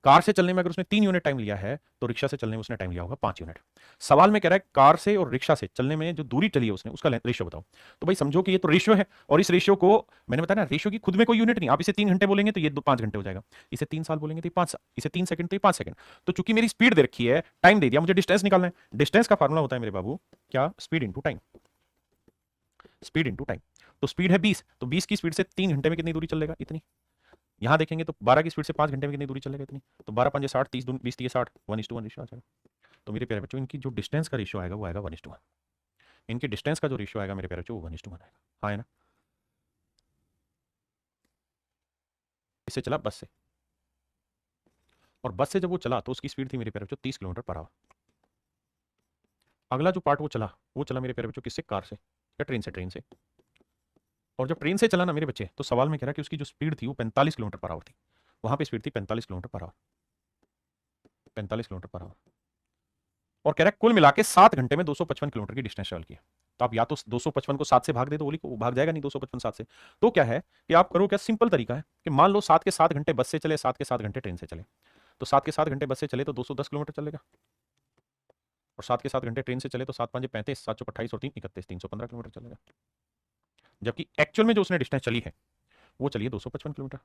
कार से चलने में अगर उसने 3 यूनिट टाइम लिया है तो रिक्शा से चलने में उसने टाइम लिया होगा 5 यूनिट। सवाल में कह रहा है कार से और रिक्शा से चलने में जो दूरी चली है उसने उसका रेशियो बताओ। तो भाई समझो कि ये तो रेशियो है, और इस रेशियो को मैंने बताया ना, रेशियो की खुद में कोई यूनिट नहीं। आप इसे 3 घंटे बोलेंगे तो ये 5 घंटे हो जाएगा, इसे 3 साल बोलेंगे तो ये 5 साल, इसे 3 सेकंड तो ये 5 सेकंड। तो चूंकि मेरी स्पीड दे रखी है, टाइम दे दिया, मुझे डिस्टेंस निकालना है। डिस्टेंस का फार्मूला होता है मेरे बाबू क्या, speed into time, speed into time. तो स्पीड है 20, तो 20 की स्पीड से 3 घंटे में कितनी दूरी चलेगा, इतनी। यहां देखेंगे तो 12 की स्पीड से 5 घंटे में कितनी दूरी चलेगा, इतनी। तो 12 5 60, 30 20 30 60, 1:1 रेशियो आ जाएगा। तो मेरे प्यारे बच्चों इनकी जो डिस्टेंस का रेशियो आएगा वो आएगा 1:1। इनके डिस्टेंस का जो रेशियो आएगा मेरे प्यारे बच्चों वो 1:1 आएगा। हाँ है ना। इससे चला बस से, और बस से जब वो चला तो उसकी स्पीड थी मेरे प्यारे बच्चों 30 किलोमीटर पर आवर। अगला जो पार्ट वो चला मेरे प्यारे बच्चों किससे, कार से या ट्रेन से, ट्रेन से। और जब ट्रेन से चला ना मेरे बच्चे, तो सवाल में कह रहा कि उसकी जो स्पीड थी वो 45 किलोमीटर पर आवर थी। वहां पे स्पीड थी 45 kilometre per hour, 45 kilometre per hour. और कह रहा है कुल मिला के 7 घंटे में 255 किलोमीटर की डिस्टेंस ट्रेवल किया। तो आप या तो 255 को 7 से भाग दे दो, वो भाग जाएगा नहीं 255 7 से। तो क्या है कि आप करो क्या, सिंपल तरीका है कि मान लो 7 के 7 घंटे बस से चले, 7 के 7 घंटे ट्रेन से चले। तो 7 के 7 घंटे बस से चले तो 210 किलोमीटर चलेगा, और 7 के 7 घंटे ट्रेन से चले तो 7 5 35, 7 चौक 28 और 3 31, 315 किलोमीटर चलेगा। जबकि एक्चुअल में जो उसने डिस्टेंस चली है वो चलिए 255 किलोमीटर।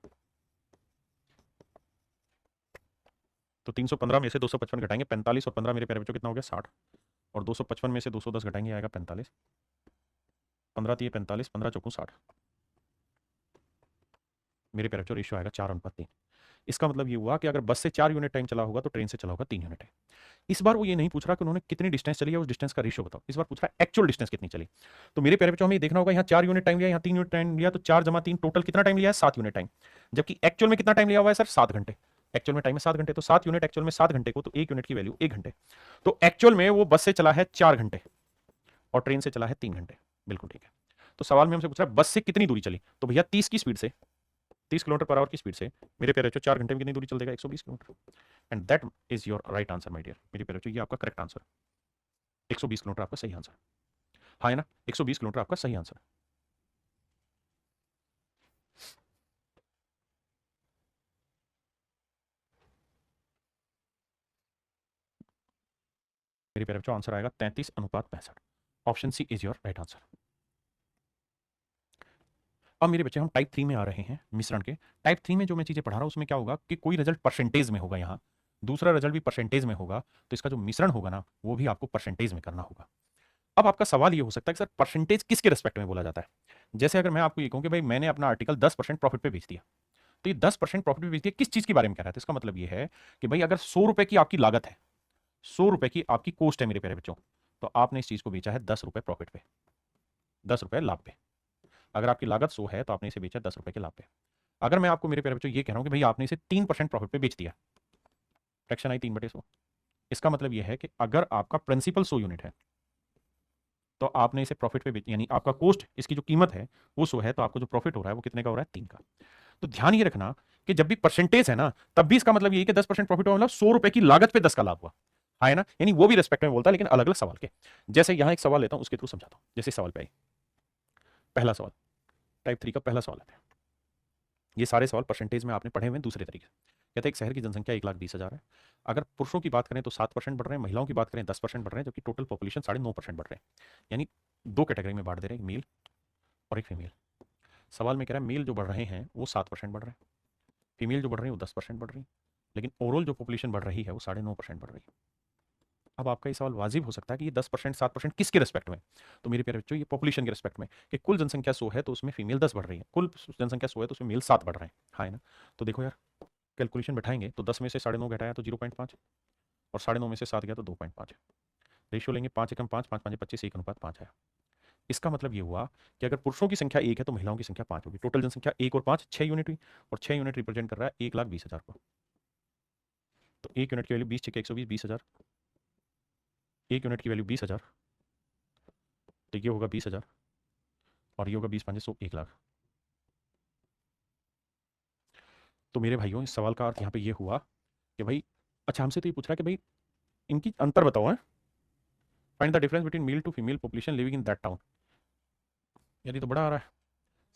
तो 315 में से 255 घटाएंगे 45, और 15 मेरे प्यारे बच्चों कितना हो गया 60, और 255 में से 210 घटाएंगे आएगा 45, 15 3 45, 15 चौकू 60। मेरे प्यारे बच्चों रेशियो आएगा 4:3। इसका मतलब ये हुआ कि अगर बस से 4 यूनिट टाइम चला होगा तो ट्रेन से चला होगा 3 यूनिट है। इस बार वो ये नहीं पूछ रहा कि उन्होंने कितनी डिस्टेंस चली है, उस डिस्टेंस का रेशियो बताओ। इस बार पूछ रहा है एक्चुअल डिस्टेंस कितनी चली। तो मेरे प्यारे बच्चों हमें देखना होगा यहाँ 4 यूनिट टाइम लिया, यहाँ 3 यूनिट टाइम लिया, तो 4 जमा 3 टोटल कितना टाइम लिया है, 7 यूनिट टाइम। जबकि एक्चुअल में कितना टाइम लिया हुआ है सर, 7 घंटे। एक्चुअल में टाइम है 7 घंटे, तो 7 यूनिट एक्चुअल में 7 घंटे को, तो 1 यूनिट की वैल्यू 1 घंटे। तो एक्चुअल में वो बस से चला है 4 घंटे और ट्रेन से चला है 3 घंटे। बिल्कुल ठीक है। तो सवाल में हमसे पूछ रहा है बस से कितनी दूरी चली, तो भैया 30 की स्पीड से, 30 किलोमीटर पर आवर की स्पीड से मेरे प्यारे बच्चों 4 घंटे में कितनी दूरी चल देगा, 120 kilometre. And that is your right answer my dear. मेरे प्यारे बच्चों ये आपका करेक्ट आंसर, 120 किलोमीटर आपका सही आंसर। हाँ है ना, 120 किलोमीटर आपका सही आंसर। मेरे प्यारे बच्चों आंसर आएगा 33:65। Option C is your right answer. अब मेरे बच्चे हम टाइप 3 में आ रहे हैं मिश्रण के। टाइप 3 में जो मैं चीजें पढ़ा रहा हूं उसमें क्या होगा कि कोई रिजल्ट परसेंटेज में होगा, यहाँ दूसरा रिजल्ट भी परसेंटेज में होगा, तो इसका जो मिश्रण होगा ना वो भी आपको परसेंटेज में करना होगा। अब आपका सवाल ये हो सकता है कि सर परसेंटेज किसके रिस्पेक्ट में बोला जाता है। जैसे अगर मैं आपको ये कहूं कि भाई मैंने अपना आर्टिकल 10% प्रॉफिट पे बेच दिया, तो ये 10% प्रॉफिट पे बेच दिया, किस चीज के बारे में कह रहा है, तो इसका मतलब ये है कि भाई अगर 100 रुपए की आपकी लागत है, 100 रुपए की आपकी कॉस्ट है मेरे प्यारे बच्चों, तो आपने इस चीज को बेचा है 10 रुपए प्रॉफिट पे, 10 रुपए लाभ पे। अगर आपकी लागत 100 है तो आपने इसे बेचा 10 रुपए के लाभ पे। अगर मैं आपको मेरे प्यारे बच्चों ये कह रहा हूं कि भाई आपने इसे 3% प्रॉफिट पे बेच दिया, फ्रैक्शन आई 3/100, इसका मतलब यह है कि अगर आपका प्रिंसिपल 100 यूनिट है तो आपने इसे प्रॉफिट पे बेच, यानी आपका कॉस्ट, इसकी जो कीमत है वो 100 है, तो आपको जो प्रॉफिट हो रहा है वो कितने का हो रहा है, 3 का। तो ध्यान ये रखना कि जब भी परसेंटेज है ना तब भी इसका मतलब ये कि 10% प्रॉफिट हुआ मतलब 100 रुपए की लागत पे 10 का लाभ हुआ, हाँ है ना। यानी वो भी रेस्पेक्ट में बोलता है लेकिन अलग अलग सवाल के। जैसे यहां एक सवाल लेता हूं उसके थ्रू समझाता हूं। जैसे सवाल पे आई, पहला सवाल, टाइप 3 का पहला सवाल है। ये सारे सवाल परसेंटेज में आपने पढ़े हुए दूसरे तरीके। कहते हैं एक शहर की जनसंख्या 1,20,000 है। अगर पुरुषों की बात करें तो 7% बढ़ रहे हैं, महिलाओं की बात करें 10% बढ़ रहे हैं, जबकि टोटल पॉपुलेशन 9.5% बढ़ रहे हैं। यानी दो कैटेगरी में बांट दे रहे हैं, एक मेल और एक फीमेल। सवाल में कह रहा है मेल जो बढ़ रहे हैं वो 7% बढ़ रहे हैं, फीमेल जो बढ़ रही है वो 10% बढ़ रही है, लेकिन ओवरऑल जो पॉपुलेशन बढ़ रही है वो 9.5% बढ़ रही है। अब आपका ये सवाल वाजिब हो सकता है कि ये 10% 7% किसके रिस्पेक्ट में। तो मेरे प्यारे बच्चों ये पॉपुलेशन के रिस्पेक्ट में, कि कुल जनसंख्या 100 है तो उसमें फीमेल 10 बढ़ रही है, कुल जनसंख्या 100 है तो उसमें मेल 7 बढ़ रहे हैं, हाँ है ना। तो देखो यार कैलकुलेशन बैठाएंगे तो 10 में से 9.5 घटाया तो 0.5, और 9.5 में से 7 गया तो 2.5 है। रेशियो लेंगे 5 एकम 5, 5 5 25, 1:5 है। इसका मतलब ये हुआ कि अगर पुरुषों की संख्या 1 है तो महिलाओं की संख्या 5 होगी। टोटल जनसंख्या 1 और 5 6 यूनिट हुई, और 6 यूनिट रिप्रेजेंट कर रहा है 1,20,000 को। तो 1 यूनिट की वैल्यू 20 6 120, 20,000। 1 यूनिट की वैल्यू 20,000, तो ये होगा 20,000, और ये होगा 20 5 100, 1,00,000। तो मेरे भाइयों इस सवाल का अर्थ यहाँ पे ये हुआ कि भाई, अच्छा हमसे तो ये पूछ रहा है कि भाई इनकी अंतर बताओ है, find the difference between male to female population living in that town. यदि तो बड़ा आ रहा है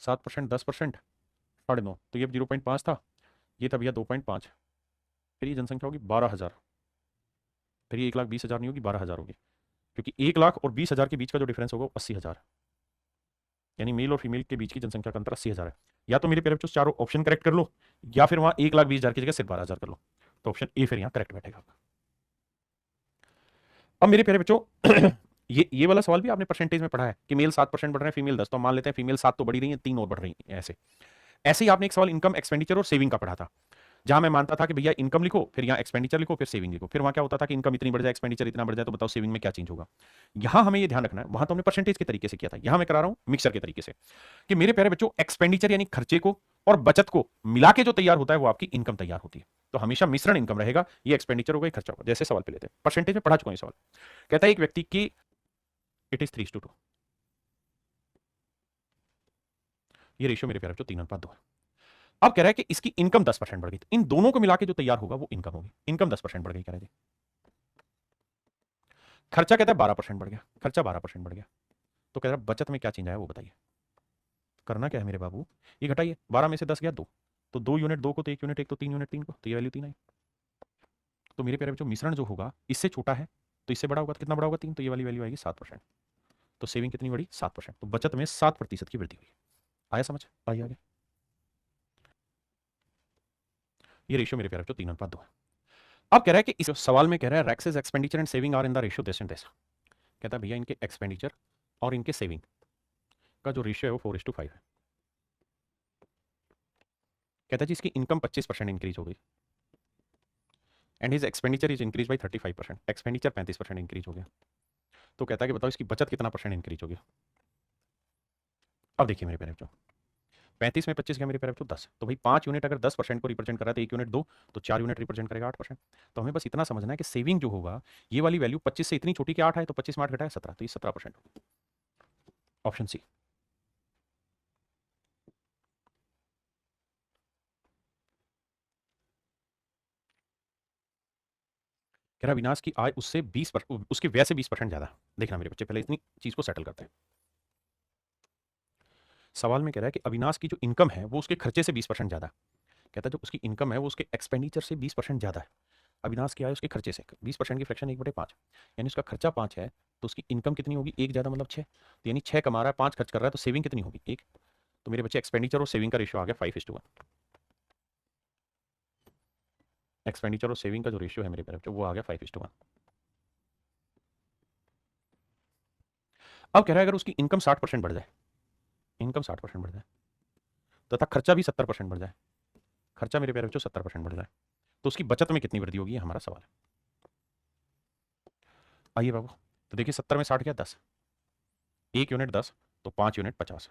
7%, 10%, 9.5, तो ये 0.5 था, ये था भैया 2.5, फिर ये जनसंख्या होगी 12,000, फिर ये 1,20,000 नहीं होगी 12,000 होगी, क्योंकि 1,00,000 और 20,000 के बीच का जो डिफरेंस होगा वो 80,000, यानी मेल और फीमेल के बीच की जनसंख्या का अंतर 80,000 है। या तो मेरे प्यारे बच्चों चारों ऑप्शन करेक्ट कर लो, या फिर वहां 1,20,000 की जगह सिर्फ 12,000 कर लो, तो ऑप्शन ए फिर यहाँ करेक्ट बैठेगा। अब मेरे प्यारे बच्चों ये वाला सवाल भी आपने परसेंटेज में पढ़ा है कि मेल 7% बढ़ रहे हैं, फीमेल 10, तो मान लेते हैं फीमेल 7 तो बढ़ी रही है, 3 और बढ़ रही है, ऐसे ऐसे ही आपने एक सवाल इनकम एक्सपेंडिचर और सेविंग का पढ़ा था, जहां मैं मानता था कि भैया इनकम लिखो, फिर यहाँ एक्सपेंडिचर लिखो, फिर सेविंग लिखो, फिर वहां क्या होता था कि इनकम इतनी बढ़ जाए, एक्सपेंडिचर इतना बढ़ जाए, तो बताओ सेविंग में क्या चेंज होगा। यहां हमें ये ध्यान रखना है, वहां तो हमने परसेंटेज के तरीके से किया था, यहां मैं करा रहा हूं मिक्सर के तरीके से, कि मेरे प्यारे बच्चों एक्सपेंडिचर यानी खर्चे को और बचत को मिला के जो तैयार होता है वो आपकी इनकम तैयार होती है, तो हमेशा मिश्रण इनकम रहेगा, ये एक्सपेंडिचर होगा, खर्चा होगा। जैसे सवाल पे लेते हैं, परसेंटेज में पढ़ा चुका हूं सवाल, कहता है एक व्यक्ति की इट इज 3:2, ये रेशियो मेरे प्यारे बच्चों 3:2 है। अब कह रहा है कि इसकी इनकम 10% बढ़ गई, तो इन दोनों को मिला के जो तैयार होगा वो इनकम होगी, इनकम 10% बढ़ गई कह रहे थे। खर्चा कहता है 12% बढ़ गया, खर्चा 12% बढ़ गया, तो कह रहा है बचत में क्या चेंज आया वो बताइए। करना क्या है मेरे बाबू, ये घटाइए, 12 में से 10 गया 2, तो 2 यूनिट 2 को, तो 1 यूनिट 1, तो 3 यूनिट 3 को, तो ये वैल्यू 3 आई। तो मेरे प्यारे बच्चों मिश्रण जो होगा इससे छोटा है तो इससे बड़ा होगा, तो कितना बड़ा होगा 3, तो ये वाली वैल्यू आएगी 7%, तो सेविंग कितनी बढ़ी 7%, तो बचत में 7% की वृद्धि हुई। आया समझ, आइए आगे। ये रेशियो मेरे प्यारे बच्चों 3:2 है। अब कह रहा है कि इस सवाल में कह रहा है रैक्सेस expenditure and saving are in the ratio this and this, कहता है भैया इनके एक्सपेंडिचर और इनके सेविंग का जो रेशियो है वो 4:5 है। कहता है जी इसकी इनकम 25% इंक्रीज हो गई and his expenditure is increase by 35%, expenditure 35% increase हो गया, तो कहता है कि बताओ इसकी बचत कितना परसेंट इंक्रीज हो गया। अब देखिए मेरे प्यारे बच्चों, 35 में 25 गया मेरे प्यारे बच्चों 10, तो भाई 5 यूनिट अगर 10% को रिप्रेजेंट कर रहा है तो 1 यूनिट 2, तो 4 यूनिट रिप्रेजेंट करेगा 8%। तो हमें बस इतना समझना है कि सेविंग जो होगा ये वाली वैल्यू 25 से इतनी छोटी कि 8 है, तो 25 में 8 घटाए 17, तो ये 17% होगी, ऑप्शन सी। कह रहा विनाश की आय उससे 20 उसके व्यय से 20% ज्यादा। देखना मेरे बच्चे पहले इतनी चीज को सेटल करते हैं। सवाल में कह रहा है कि अविनाश की जो इनकम है वो उसके खर्चे से 20% ज्यादा, कहता है जो उसकी इनकम है वो उसके एक्सपेंडिचर से 20% ज्यादा है। अविनाश की आय उसके खर्चे से 20% की फ्रैक्शन 1/5, यानी उसका खर्चा 5 है तो उसकी इनकम कितनी होगी, 1 ज्यादा मतलब 6, तो यानी 6 कमा रहा है 5 खर्च कर रहा है, तो सेविंग कितनी होगी 1। तो मेरे बच्चे एक्सपेंडिचर और सेविंग का रेशियो आ गया 5:1। एक्सपेंडिचर और सेविंग का जो रेशियो है मेरे प्यारे बच्चों वो आ गया 5:1। अब कह रहा है अगर उसकी इनकम 60% बढ़ जाए, इनकम 60% बढ़ जाए तथा खर्चा भी 70% बढ़ जाए, खर्चा मेरे प्यारे बच्चों 70% बढ़ जाए, तो उसकी बचत में कितनी वृद्धि होगी, ये हमारा सवाल है। आइए बाबू, तो देखिए 70 में 60 क्या 10, 1 यूनिट 10, तो 5 यूनिट 50,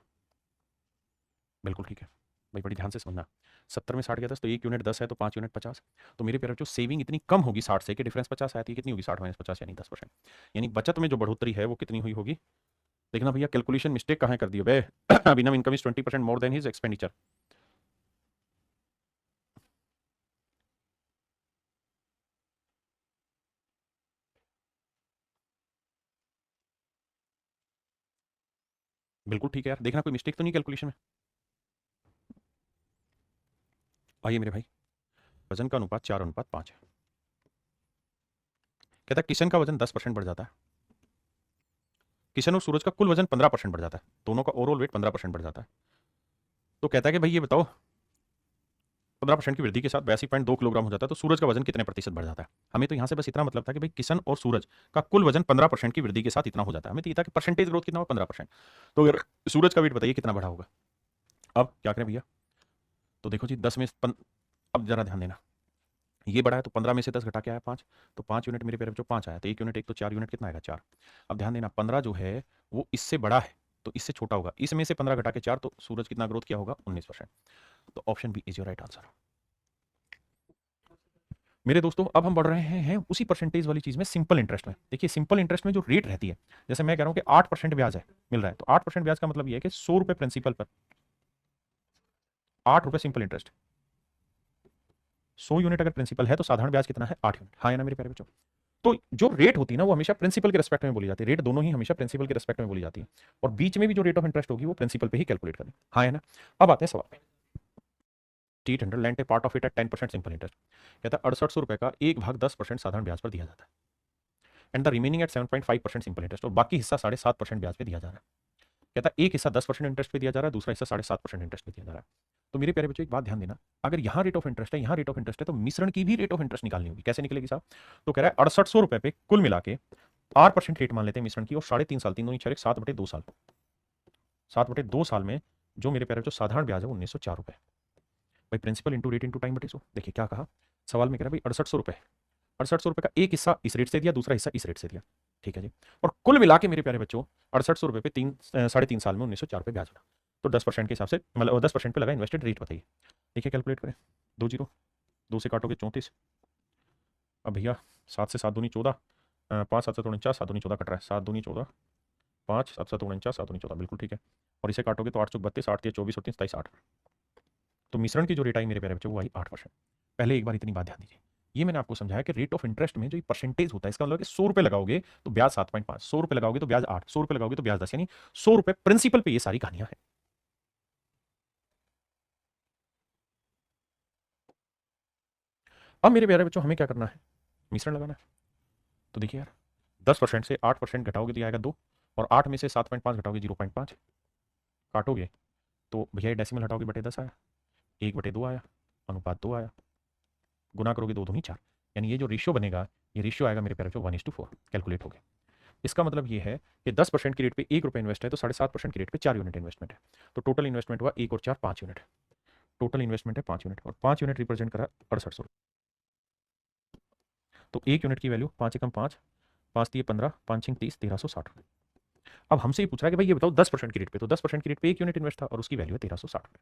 बिल्कुल ठीक है भाई, बड़ी ध्यान से समझना। 70 में 60 गया 10, तो 1 यूनिट 10 है, तो 5 यूनिट 50, तो मेरे प्यारे बच्चों सेविंग इतनी कम होगी 60 से कि डिफरेंस 50 आती है, कितनी होगी 60 - 50 यानी 10%, यानी बचत में जो बढ़ोतरी है वो कितनी हुई होगी। देखना भैया कैलकुलेशन मिस्टेक कहाँ कर दी है Abhinav income is 20% more than his expenditure. बिल्कुल ठीक है यार, देखना कोई मिस्टेक तो नहीं कैलकुलेशन में। आइए मेरे भाई, वजन का अनुपात 4:5 है। कहता है किशन का वजन 10% बढ़ जाता है, किशन और सूरज का कुल वजन 15% बढ़ जाता है, दोनों का ओवरऑल वेट 15% बढ़ जाता है। तो कहता है कि भाई ये बताओ 15% की वृद्धि के साथ 82.2 किलोग्राम हो जाता है, तो सूरज का वजन कितने प्रतिशत बढ़ जाता है। हमें तो यहाँ से बस इतना मतलब था कि भाई किशन और सूरज का कुल वजन 15% की वृद्धि के साथ इतना हो जाता है, हमें तो ये था कि परसेंटेज ग्रोथ कितना होगा 15%, तो अगर सूरज का वेट बताइए कितना बढ़ा होगा। अब क्या करें भैया, तो देखो जी 10 में अब जरा ध्यान देना, ये बढ़ा है तो 15 में से 10 घटा के आया 5, तो 5 यूनिट मेरे प्यारे बच्चों 5 आया, तो 1 यूनिट 1, तो 4 यूनिट कितना आएगा 4। अब ध्यान देना 15 जो है वो इससे बड़ा है तो इससे छोटा होगा, इसमें से 15 घटा के 4, तो सूरज कितना ग्रोथ किया होगा 19%, तो option B is your right answer. मेरे दोस्तों अब हम बढ़ रहे हैं उसी परसेंटेज वाली चीज में, सिंपल इंटरेस्ट में। देखिए सिंपल इंटरेस्ट में जो रेट रहती है, जैसे मैं कह रहा हूं कि 8% ब्याज है मिल रहा है, तो 8% ब्याज का मतलब ये है कि 100 रुपए प्रिंसिपल पर 8 रुपए सिंपल इंटरेस्ट, 100 यूनिट अगर प्रिंसिपल है तो साधारण ब्याज कितना है 8 यूनिट। हाँ या ना मेरे प्यारे बच्चों, तो जो रेट होती है ना वो हमेशा प्रिंसिपल के रेस्पेक्ट में बोली जाती है, रेट दोनों ही हमेशा प्रिंसिपल के रेस्पेक्ट में बोली जाती है, और बीच में भी जो रेट ऑफ इंटरेस्ट होगी वो प्रिंसिपल पे ही कैलकुलेट करनी। हाँ है ना। अब आते हैं सवाल पे। T800 lent A part of it at 10% simple interest. कहता है 6800 रुपए का 1/10% साधारण ब्याज पर दिया जाता है, and the remaining at 7.5% simple interest, और बाकी हिस्सा 7.5% ब्याज पे दिया जा रहा है। कहता है एक हिस्सा 10% इंटरेस्ट पे दिया जा रहा है, दूसरा हिस्सा 7.5% इंटरेस्ट पे दिया जा रहा है। तो मेरे प्यारे बच्चों एक बात ध्यान देना, अगर यहाँ रेट ऑफ इंटरेस्ट है, यहाँ रेट ऑफ इंटरेस्ट है, तो मिश्रण की भी रेट ऑफ इंटरेस्ट निकालनी होगी। कैसे निकलेगी साहब? तो कह रहा है 6800 रुपए पे कुल मिला के 8% रेट मान लेते हैं मिश्रण की, और 3.5 साल, 3 दूनी 6, 7/2 साल, 7/2 साल में जो मेरे प्यारे बच्चों साधारण ब्याज है 1904 रुपए। भाई principal into rate into time बटे 100। देखिए क्या कहा सवाल में, कह रहा है भाई 6800 रुपए, 6800 रुपए का एक हिस्सा इस रेट से दिया, दूसरा हिस्सा इस रेट से दिया, ठीक है जी, और कुल मिला के मेरे प्यारे बच्चों 6800 रुपए पे 3.5 साल में 1904 रुपए ब्याज बना। तो 10% के हिसाब से, मतलब 10% पे लगा इन्वेस्टेड रेट बताइए। देखिए कैलकुलेट करें, 2 जीरो, 2 से काटोगे 34, अब भैया 7 से 7 दूनी 14, 5 7 7 49, 7 दूनी 14 कट रहा है, 7 दूनी 14, 5 7 7 49, 7 दूनी 14, बिल्कुल ठीक है, और इसे काटोगे तो 8 चौक 32, 8 24 और 3 27 8। तो मिश्रण की जो रेट आई मेरे प्यारे बच्चों वो आई 8%। पहले एक बार इतनी बात ध्यान दीजिए, ये मैंने आपको समझाया कि रेट ऑफ इंटरेस्ट में जो परसेंटेज होता है, इसका मतलब कि 100 रुपए लगाओगे तो ब्याज 7.5, 100 रुपए लगाओगे तो ब्याज 8, 100 रुपए लगाओगे तो ब्याज 10, यानी 100 रुपए प्रिंसिपल पे ये सारी कहानियां हैं। अब मेरे प्यारे बच्चों हमें क्या करना है? मिश्रण लगाना है। तो देखिए यार 10% से 8% घटाओगे तो ये आएगा 2, और 8 में से 7.5 घटाओगे 0.5, काटोगे तो भैया डेसिमल हटाओगे बटे 10 आया, 1/2 आया, अनुपात 2 आया, गुना करोगे 2 दूनी 4, यानी ये जो रेशियो बनेगा, ये रेशियो आएगा मेरे प्यारे बच्चों 1:4। कैलकुलेट हो गया। इसका मतलब ये है कि 10% की रेट पे 1 रुपये इन्वेस्ट है, तो 7.5% की रेट पे 4 यूनिट इन्वेस्टमेंट है। तो टोटल इन्वेस्टमेंट हुआ 1 और 4 5 यूनिट, टोटल इन्वेस्टमेंट है 5 यूनिट, और 5 यूनिट रिप्रेजेंट करा 6800। तो 1 यूनिट की वैल्यू 5 एकम 5, 5 दिए 15, 5 छिंग 30, 1360। अब हमसे ये पूछ रहा है कि भाई ये बताओ 10% की रेट पे, तो 10% की रेट पे 1 यूनिट इन्वेस्ट था और उसकी वैल्यू है 1360।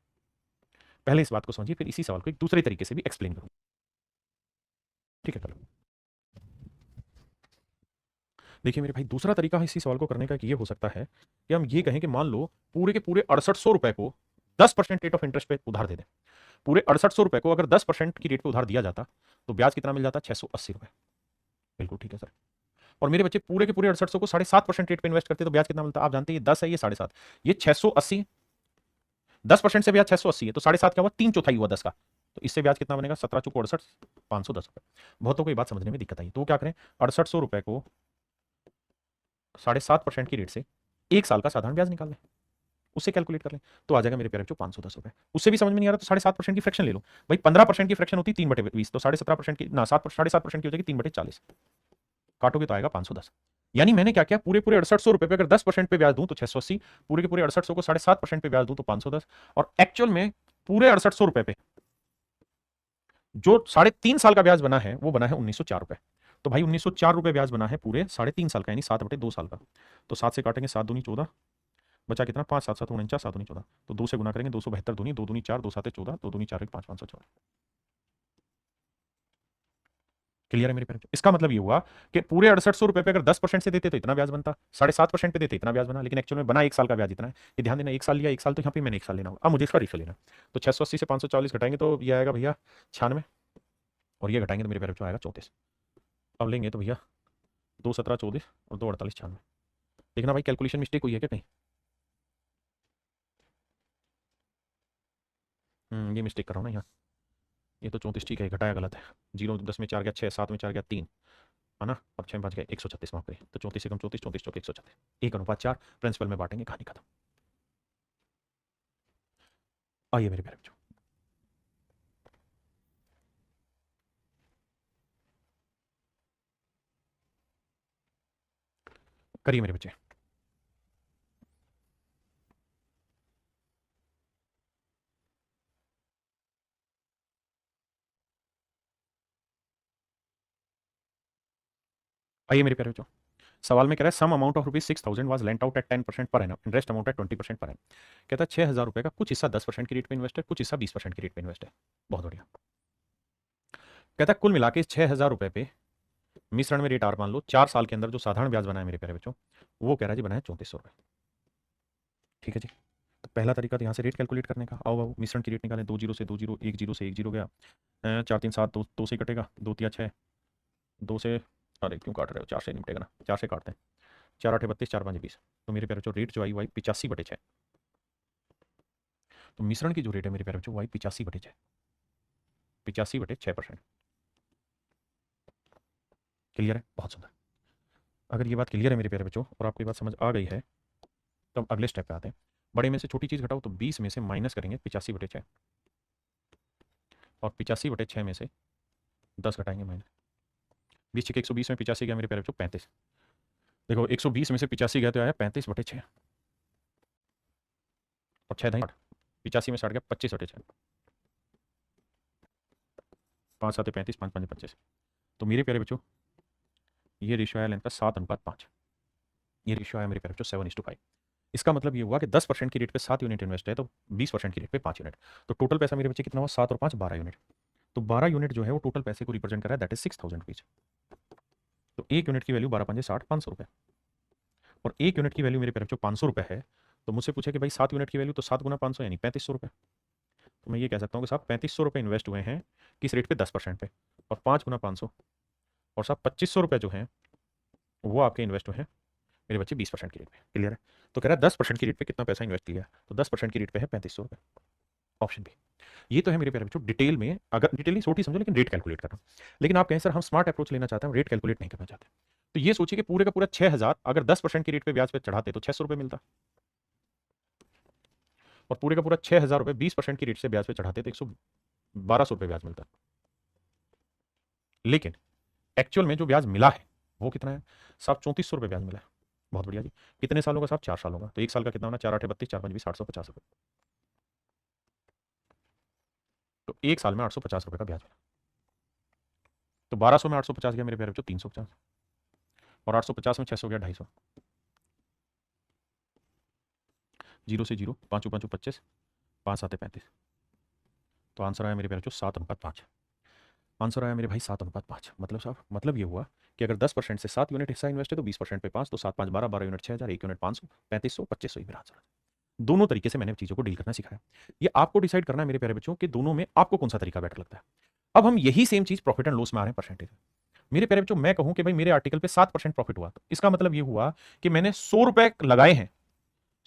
पहले इस बात को समझिए, फिर इसी सवाल को एक दूसरे तरीके से भी एक्सप्लेन करूँ, ठीक है? चलो देखिए मेरे भाई, दूसरा तरीका इसी सवाल को करने का ये हो सकता है कि हम ये कहें कि मान लो पूरे के पूरे 6800 रुपए को 10% रेट ऑफ इंटरेस्ट पे उधार दे दें। पूरे 6800 रुपए को अगर 10% की रेट पे उधार दिया जाता तो ब्याज कितना मिल जाता? 680 रुपए। बिल्कुल ठीक है सर। और मेरे बच्चे पूरे के पूरे 6800 को 7.5% रेट पे इन्वेस्ट करते तो ब्याज कितना मिलता? आप जानते हैं ये 10 है, ये 7.5, ये 680, 10% से ब्याज 680 है, तो 7.5 क्या हुआ? 3/4 हुआ 10 का, तो इससे ब्याज कितना बनेगा? 17 चौको 68, 510 रुपए। बहुतों को ये बात समझने में दिक्कत आई, तो क्या करें? 6800 रुपए को 7.5% की रेट से 1 साल का साधारण ब्याज निकाल लें, उससे कैलकुलेट कर लें, तो आ जाएगा मेरे प्यारे बच्चों 510 रुपए। उससे भी समझ में नहीं आ रहा तो 7.5% की फ्रैक्शन ले लो। भाई 15% की फ्रैक्शन होती है 3/20, तो 17.5% की ना 7.5% की हो जाएगी 3/40, काटोगे तो आएगा 510। यानी मैंने क्या किया, पूरे पूरे 6800 रुपए पे अगर 10% पे ब्याज दूं तो 680, पूरे के पूरे 6800 को 7.5% पे ब्याज दूं तो 510, और एक्चुअल में पूरे 6800 रुपए पे जो 3.5 साल का ब्याज बना है वो बना है 1904 रुपए। तो भाई 1904 रुपए ब्याज बना है पूरे 3.5 साल का, यानी 7/2 साल का। तो 7 से काटेंगे 7 दूनी 14, बचा कितना? 5 7 7 49, 7 दूनी 14, तो 2 से गुना करेंगे 272 दूनी, 2 दूनी 4, 2 7 14, 2 दूनी 4 5 514। क्लियर है मेरे पेरेंट्स? इसका मतलब ये हुआ कि पूरे 6800 रुपए पे अगर 10% से देते तो इतना ब्याज बनता, 7.5% पे देते इतना ब्याज बना, लेकिन एक्चुअल में बना 1 साल का ब्याज इतना है। ये ध्यान देना, 1 साल लिया, 1 साल, तो यहाँ पे मैंने 1 साल लेना होगा। अब मुझे इसका रेशियो लेना, तो 680 से 540 घटाएंगे तो ये आएगा भैया 96, और ये घटाएंगे तो मेरे पेरेंट्स आएगा 34। अब लेंगे तो भैया 2 17 24 और 2 48 96। देखना भाई कैलकुलेशन मिस्टेक हुई है क्या कहीं? ये मिस्टेक कर रहा हूँ ना यहाँ, ये तो 34 ठीक है, घटाया गलत है। 0 10 में 4 गया 6, 7 में 4 गया 3, है ना, और 6 में 5 गया 136, माफ करिए, तो 34 से कम 34, 34 चौक 136, 1:4 प्रिंसिपल में बांटेंगे, कहानी खत्म। आइए मेरे प्यारे बच्चों, करिए मेरे बच्चे। आइए मेरे प्यारे बच्चों, सवाल में कह रहा है some amount of rupees 6000 was lent out at 10% per annum, interest amount है 20% पर एनम। कहता है 6000 रुपए का कुछ हिस्सा 10% की रेट पे इन्वेस्ट है, कुछ हिस्सा 20% की रेट पे इन्वेस्ट है। बहुत बढ़िया। कहता है कुल मिला के 6000 रुपए पे मिश्रण में रेट आर मान लो, 4 साल के अंदर जो साधारण ब्याज बना है मेरे प्यारे बच्चों, वो कह रहा है जी बना है 3400 रुपए। ठीक है जी। तो पहला तरीका तो यहाँ से रेट कैलकुलेट करने का, आओ बाबू मिश्रण की रेट निकालें, 2 जीरो से 2 जीरो, 1 जीरो से 1 जीरो गया, 4 3 7, 2 से कटेगा, 2 3 6, 2 से अरे क्यों काट रहे हो, 4 से निपटेगा ना, 4 से काटते हैं। 4 8 32, 4 5 20। तो मेरे प्यारे बच्चों रेट जो आई वो आई 85/6। तो मिश्रण की जो रेट है मेरे प्यारे बच्चों वो आई 85/6, 85/6%। क्लियर है, बहुत सुंदर। अगर ये बात क्लियर है मेरे प्यारे बच्चों और आपको ये बात समझ आ गई है, तो अब अगले स्टेप पे आते हैं। बड़े में से छोटी चीज़ घटाओ तो 20 में से माइनस करेंगे 85/6, और 85/6 में से 10 घटाएंगे माइनस। 20 के 120 में 85 गया मेरे प्यारे बच्चों 35। देखो 120 में से 85 गया तो आया 35/6, और 6 दाई 85 में 60 गया 25/6, 5 7 35, 5 5 25। तो मेरे प्यारे बच्चों ये रेशियो आया लेंथ का 7:5। ये रेशियो आया मेरे प्यारे बच्चों 7:5। इसका मतलब ये हुआ कि 10% की रेट पे 7 यूनिट इन्वेस्ट है तो 20% की रेट पे 5 यूनिट। तो टोटल पैसा मेरे बच्चे कितना हुआ, 7 और 5 12 यूनिट। तो 12 यूनिट जो है वो टोटल पैसे को रिप्रेजेंट कर रहा है, दैट इज 6000 रुपीज। तो एक यूनिट की वैल्यू 12 5 60, 500 रुपये। और एक यूनिट की वैल्यू मेरे प्यारे बच्चों 500 रुपये है। तो मुझसे पूछे कि भाई 7 यूनिट की वैल्यू, तो 7 गुना 500 यानी 3500 रुपये। तो मैं ये कह सकता हूँ कि साहब 3500 रुपये इन्वेस्ट हुए हैं किस रेट पे, 10% पे, और 5 गुना 500, और साहब 2500 रुपये जो हैं वो आपके इन्वेस्ट हुए हैं मेरे बच्चे 20% की रेट पे। क्लियर है। तो कह रहा है 10% की रेट पे कितना पैसा इन्वेस्ट किया, तो 10% की रेट पे है 3500 रुपये, ऑप्शन बी। ये तो है मेरे प्यारे बच्चों डिटेल में, अगर डिटेल छोटी समझो लेकिन रेट कैलकुलेट करना। लेकिन आप कहें सर हम स्मार्ट अप्रोच लेना चाहते हैं, रेट कैलकुलेट नहीं करना चाहते, तो ये सोचिए कि पूरे का पूरा 6000 अगर 10% की रेट पे ब्याज पे चढ़ाते तो 600 रुपये मिलता, और पूरे का पूरा 6000 रुपये 20% की रेट से ब्याज पे चढ़ाते तो 1200 रुपये ब्याज मिलता। लेकिन एक्चुअल में जो ब्याज मिला है वो कितना है साहब, 3400 रुपये ब्याज मिला है। बहुत बढ़िया जी। कितने सालों का साहब, 4 सालों का। तो एक साल का कितना होना, 4 8 32, 4 5 20, 850 रुपये। तो एक साल में 850 रुपये का ब्याज मिला। तो 1200 में 850 गया मेरे प्यारे बच्चों 350, और 850 में 600 गया 250। 0 से 0, 5 5 25, 5 7 35। तो आंसर आया मेरे प्यारे बच्चों 7:5। आंसर आया मेरे भाई 7:5। मतलब साहब मतलब ये हुआ कि अगर 10% से 7 यूनिट हिस्सा इन्वेस्ट है तो 20% पे 5, तो 7 5 12, 12 यूनिट 6000, 1 यूनिट 500, 3500, 2500 ही मेरा आंसर। दोनों तरीके से मैंने चीज़ों को डील करना सिखाया। ये आपको डिसाइड करना है मेरे प्यारे बच्चों कि दोनों में आपको कौन सा तरीका बेटर लगता है। अब हम यही same cheese profit and loss में आ रहे हैं परसेंटेज। मेरे प्यारे बच्चों मैं कहूं कि भाई मेरे आर्टिकल पे 7% प्रॉफिट हुआ, तो इसका मतलब ये हुआ कि मैंने 100 रुपए लगाए हैं,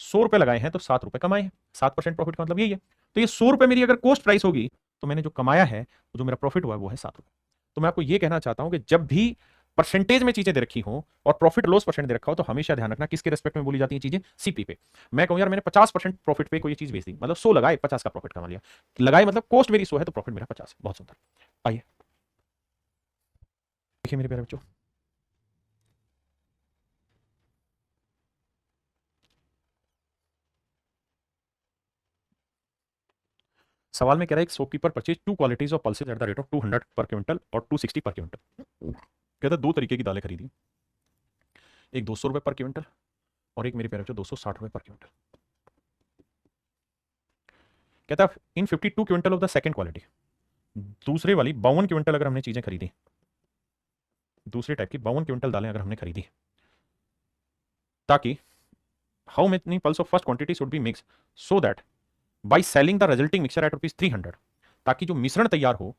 100 रुपए लगाए हैं तो 7 रुपए कमाए हैं। 7% प्रॉफिट का मतलब यही है। तो ये 100 रुपए मेरी अगर कॉस्ट प्राइस होगी तो मैंने जो कमाया है, जो मेरा प्रॉफिट हुआ है वो है 7 रुपए। तो मैं आपको ये कहना चाहता हूं कि जब भी परसेंटेज में चीजें दे रखी हो और प्रॉफिट लॉस परसेंट दे रखा हो तो हमेशा ध्यान रखना किसके रेस्पेक्ट में बोली जाती है चीजें, सीपी पे। मैं कहूं यार मैंने 50% प्रॉफिट पे कोई चीज बेच दी, मतलब 100 लगाए 50 का प्रॉफिट कमा लिया, लगाए मतलब कॉस्ट मेरी 100 है तो प्रॉफिट मेरा 50। बहुत सुंदर। आइए देखिए मेरे प्यारे बच्चों, सवाल में कह रहा है एक shopkeeper purchase 2 qualities of pulses at the rate of 200 पर क्विंटल और 260 पर क्विंटल। कहता है 2 तरीके की दालें खरीदी, एक 200 रुपए पर क्विंटल और एक मेरे प्यारे बच्चों 260 रुपए पर क्विंटल। कहता है इन 52 quintal of the second quality, दूसरे वाली 52 क्विंटल अगर हमने चीजें खरीदी, दूसरे टाइप की 52 क्विंटल दालें अगर हमने खरीदी, ताकि how many pulse of first quantity should be mix so that by selling the resulting mixer at ₹300, ताकि जो मिश्रण तैयार हो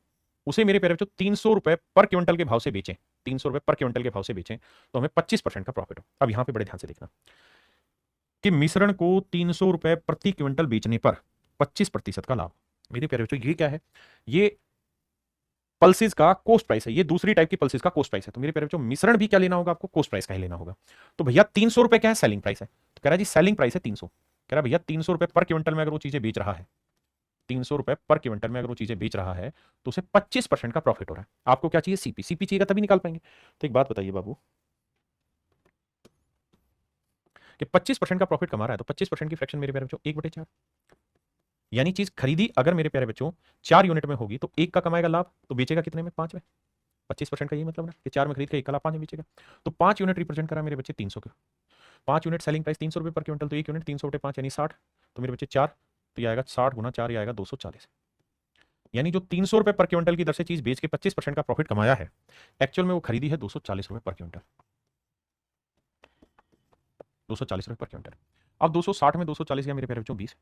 उसे मेरे प्यारे बच्चों 300 रुपए पर क्विंटल के भाव से बेचें, 300 रुपए पर क्विंटल के भाव से बेचें तो हमें 25% का प्रॉफिट हो। अब यहां पे बड़े ध्यान से देखना कि मिश्रण को 300 रुपए प्रति क्विंटल बेचने पर 25% का लाभ। मेरे प्यारे बच्चों ये क्या है, ये पल्सेस का कॉस्ट प्राइस है, ये दूसरी टाइप की पल्सेस का कॉस्ट प्राइस है। तो मेरे प्यारे बच्चों मिश्रण भी क्या लेना होगा आपको, कॉस्ट प्राइस का ही लेना होगा। तो भैया 300 रुपए क्या है, सेलिंग प्राइस है। तो कह रहा है जी सेलिंग प्राइस है 300। कह रहा है भैया 300 रुपए पर क्विंटल में अगर वो चीजें बेच रहा है, 300 रुपए पर क्विंटल में अगर वो चीजें बेच रहा है तो उसे 25% का प्रॉफिट हो रहा है। आपको क्या चाहिए, सीपी। सीपी चाहिएगा तभी निकाल पाएंगे। तो एक बात बताइए बाबू कि 25% का प्रॉफिट कमा रहा है तो 25% की फ्रैक्शन मेरे प्यारे बच्चों 1/4, यानी चीज खरीदी अगर मेरे प्यारे बच्चों 4 यूनिट में होगी तो 1 का कमाएगा लाभ, तो बेचेगा कितने में, 5 में। 25% का ये मतलब ना कि 4 में खरीद के 1 का लाभ 5 में बेचेगा। तो 5 यूनिट रिप्रेजेंट करा मेरे बच्चे 300 के, 5 यूनिट सेलिंग प्राइस 300 रुपए पर क्विंटल, तो 1 यूनिट 300 बटे 5 यानी 60। तो मेरे बच्चे 4, तो ये आएगा 60 गुना 4, ये आएगा 240। यानी जो 300 रुपए पर क्विंटल की दर से चीज बेच के 25% का प्रॉफिट कमाया है, एक्चुअल में वो खरीदी है 240 रुपए पर क्विंटल, 240 रुपए पर क्विंटल। अब 260 में 240 गया मेरे प्यारे बच्चों 20,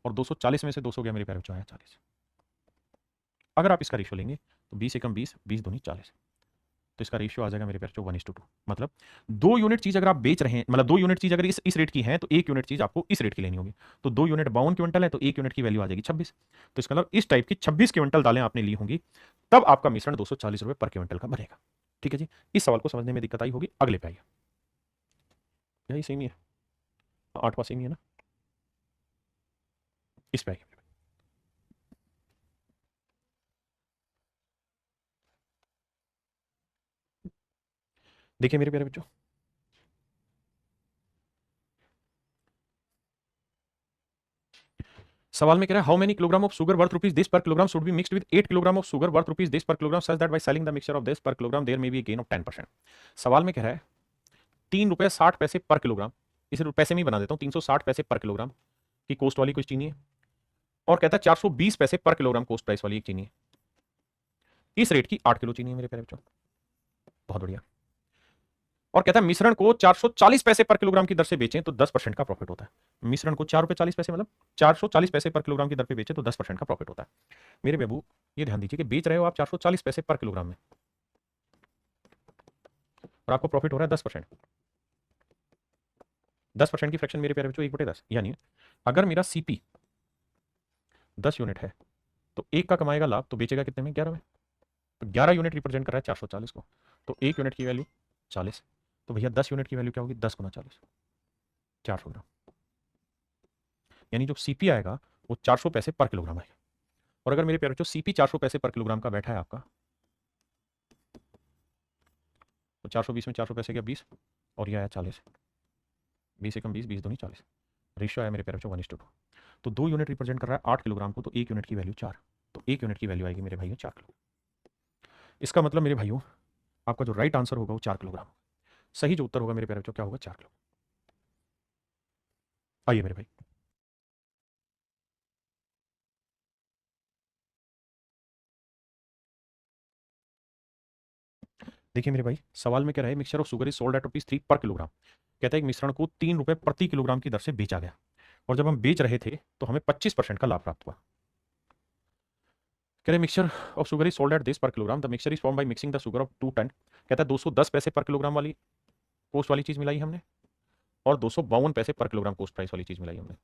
और 240 में से 200 गया मेरे प्यारे बच्चों आया 40। अगर आप इसका रेशियो लेंगे तो 20 एकम 20, 20 दूनी 40। तो इसका रेशियो आ जाएगा मेरे प्यारे बच्चों 1:2। मतलब 2 यूनिट चीज अगर आप बेच रहे हैं, मतलब 2 यूनिट चीज अगर इस रेट की है तो 1 यूनिट चीज आपको इस रेट की लेनी होगी। तो 2 यूनिट 52 क्विंटल है तो 1 यूनिट की वैल्यू आ जाएगी 26। तो इसका मतलब इस टाइप की 26 क्विंटल दालें आपने ली होंगी, तब आपका मिश्रण 240 रुपए पर क्विंटल का बनेगा। ठीक है जी, इस सवाल को समझने में दिक्कत आई होगी, अगले पे आइए। यही सेम ही है, 8वां सेम ही है ना, इस पे आइए। देखिए मेरे प्यारे बच्चों, सवाल में कह रहा है how many kilogram of sugar worth rupees this per kilogram should be mixed with 8 kilogram of sugar worth rupees this per kilogram such that by selling the mixture of this per kilogram there may be gain of 10%। सवाल में कह रहा है 3 रुपये 60 पैसे पर kilogram, इसे पैसे में ही बना देता हूँ, 360 पैसे पर किलोग्राम की कोस्ट वाली कुछ चीनी है, और कहता है 420 पैसे पर किलोग्राम कोस्ट प्राइस वाली एक चीनी है। इस रेट की 8 किलो चीनी है मेरे प्यारे बच्चों, बहुत बढ़िया। और कहता है मिश्रण को 440 पैसे पर किलोग्राम की दर से बेचें तो 10% का प्रॉफिट होता है। मिश्रण को 4 रुपये 40 पैसे मतलब 440 पैसे पर किलोग्राम की दर पे बेचे तो 10% का प्रॉफिट होता है। मेरे बाबू ये ध्यान दीजिए कि बेच रहे हो आप 440 पैसे पर किलोग्राम में, और आपको प्रॉफिट हो रहा है 10%। 10% की फ्रैक्शन मेरे प्यारे बच्चों 1/10, यानी अगर मेरा सीपी 10 यूनिट है तो एक का कमाएगा लाभ तो बेचेगा कितने में, 11 में। तो 11 यूनिट रिप्रेजेंट कर रहा है 440 को, तो 1 यूनिट की वैल्यू 40। तो भैया 10 यूनिट की वैल्यू क्या होगी, 10 × 40, 400 ग्राम। यानी जो सीपी आएगा वो 400 पैसे पर किलोग्राम आएगा। और अगर मेरे प्यारे बच्चों सीपी 400 पैसे पर किलोग्राम का बैठा है आपका, तो 420 में 400 पैसे क्या 20, और यह आया 40। 20 एकम 20, 20 दूनी 40। रेशियो आया मेरे प्यारे बच्चों 1:2। तो 2 यूनिट रिप्रेजेंट कर रहा है 8 किलोग्राम को, तो 1 यूनिट की वैल्यू 4, तो 1 यूनिट की वैल्यू आएगी मेरे भाइयों 4 किलो। इसका मतलब मेरे भाइयों आपका जो राइट आंसर होगा वो 4 किलोग्राम, सही जो उत्तर होगा मेरे प्यारे बच्चों क्या होगा, 4 किलो। आइए मेरे भाई, देखिए मेरे भाई सवाल में क्या रहा है, mixture of sugar is sold eight ₹3 पर किलोग्राम। कहता है एक मिश्रण को 3 रुपए प्रति किलोग्राम की दर से बेचा गया, और जब हम बेच रहे थे तो हमें 25% का लाभ प्राप्त हुआ। कह रहे mixture of sugar is sold at this per kilogram, the mixture is form by mixing the sugar of 2 ton. कहता है 210 पैसे पर किलोग्राम वाली कोस्ट वाली चीज मिलाई हमने, और 252 पैसे पर किलोग्राम कोस्ट प्राइस वाली चीज मिलाई हमने।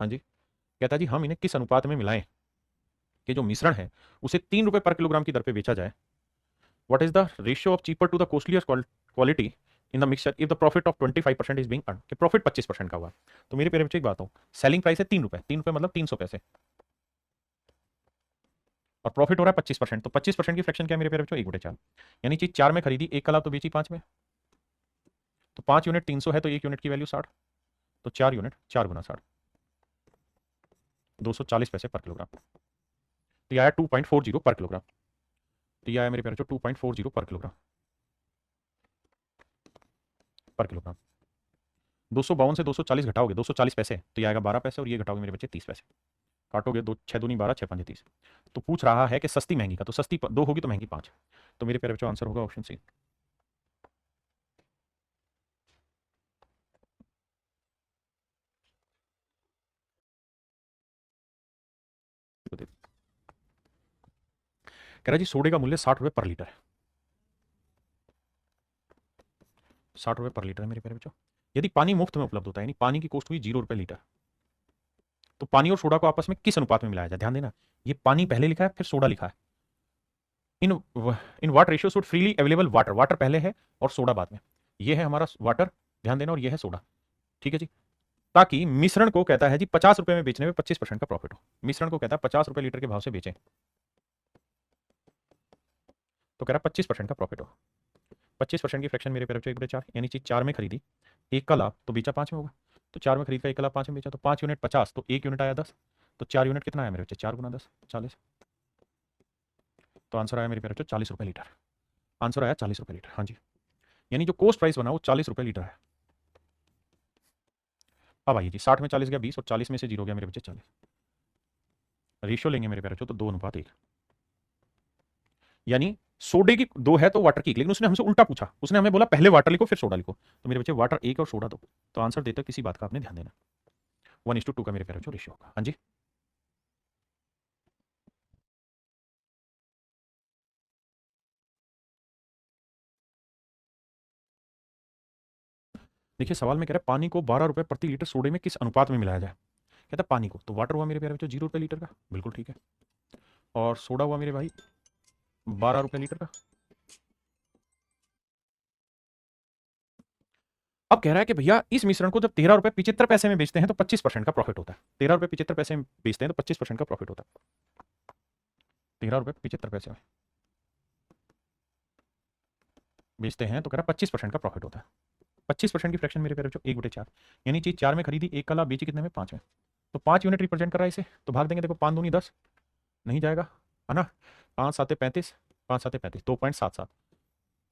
हाँ जी, कहता है जी हम इन्हें किस अनुपात में मिलाएं कि जो मिश्रण है उसे 3 रुपए पर किलोग्राम की दर पे बेचा जाए। What is the ratio of cheaper to the costlier quality in the mixture if the profit of 25% is being earn, कि प्रॉफिट 25% का हुआ। तो मेरे प्यारे बच्चे एक बात हो, सेलिंग प्राइस है 3 रुपए, 3 रुपए मतलब 300 पैसे, और प्रॉफिट हो रहा है 25%, तो 25% की फ्रैक्शन क्या है मेरे प्यारे बच्चों, 1/4। यानी चीज 4 में खरीदी, एक का लाभ तो बेची 5 में, तो 5 यूनिट 300 है तो 1 यूनिट की वैल्यू 60, तो 4 यूनिट 4 × 60, 240 पैसे पर किलोग्राम। तो यह आया 2.40 पर किलोग्राम। तो यह आया मेरे प्यारे बच्चों 2.40 पर किलोग्राम, पर किलोग्राम। 252 से 240 घटाओगे 240 पैसे, तो ये आएगा 12 पैसे, और ये घटाओगे मेरे बच्चे 30 पैसे। काटोगे दो, 6 दूनी 12, 6 पंजे 30। तो पूछ रहा है कि सस्ती महंगी का, तो सस्ती 2 होगी तो महंगी 5। तो मेरे प्यारे बच्चों आंसर होगा ऑप्शन सी। कह रहा जी सोडे का मूल्य 60 रुपये पर लीटर है, 60 रुपये पर लीटर है मेरे प्यारे बच्चों। यदि पानी मुफ्त में उपलब्ध होता है, यानी पानी की कॉस्ट हुई 0 रुपये लीटर, तो पानी और सोडा को आपस में किस अनुपात में मिलाया जाए। ध्यान देना, ये पानी पहले लिखा है फिर सोडा लिखा है। In in what ratio should freely available water, water पहले है और सोडा बाद में। ये है हमारा वाटर, ध्यान देना, और ये है सोडा। ठीक है जी, ताकि मिश्रण को कहता है जी 50 रुपए में बेचने में 25% का प्रॉफिट हो। मिश्रण को कहता है 50 रुपए लीटर के भाव से बेचें, तो कह रहा है 25% का प्रॉफिट हो। 25% की फ्रैक्शन मेरे पे रखो 1/4, यानी चीज 4 में खरीदी, एक का लाभ तो बेचा 5 में होगा, तो 4 में खरीद का एक का लाभ 5 में बेचा, तो 5 यूनिट 50, तो 1 यूनिट आया 10, तो 4 यूनिट कितना आया मेरे बच्चे, 4 × 10 40। तो आंसर आया मेरे पे रखो 40 रुपए लीटर। आंसर आया 40 रुपए लीटर, हाँ जी। यानी जो कोस्ट प्राइस बना वो 40 रुपए लीटर है। अब आइए जी, 60 में 40 गया 20, और 40 में से 0 गया मेरे बच्चे 40। रेशियो लेंगे मेरे प्यारे बच्चों तो 2:1, यानी सोडे की 2 है तो वाटर की 1, लेकिन उसने हमसे उल्टा पूछा, उसने हमें बोला पहले वाटर लिखो फिर सोडा लिखो, तो मेरे बच्चे वाटर 1 और सोडा 2। तो आंसर देते किसी बात का आपने ध्यान देना, 1:2 का मेरे प्यारे बच्चों रेशियो होगा, हाँ जी। देखिए सवाल में कह रहा है पानी को 12 रुपये प्रति लीटर सोडे में किस अनुपात में मिलाया जाए। कहता है पानी को, तो वाटर हुआ मेरे प्यारे बच्चों 0 रुपये लीटर का, बिल्कुल ठीक है। और सोडा हुआ मेरे भाई 12 रुपये लीटर का। अब कह रहा है कि भैया इस मिश्रण को जब 13 रुपये 75 पैसे में बेचते हैं तो 25% का प्रॉफिट होता है। 13 रुपये 75 पैसे में बेचते हैं तो 25% का प्रॉफिट होता है। 13 रुपये 75 पैसे में बेचते हैं तो कह रहा है 25% का प्रॉफिट होता है। 25% की फ्रैक्शन मेरे प्यारे बच्चों 1/4, यानी चीज 4 में खरीदी, 1 का लाभ, बेची कितने में 5 में, तो 5 यूनिट रिप्रेजेंट कर रहा है इसे, तो भाग देंगे। देखो 5 दूनी 10, नहीं जाएगा, है ना। 5 7 35, 5 7 35, 2.77,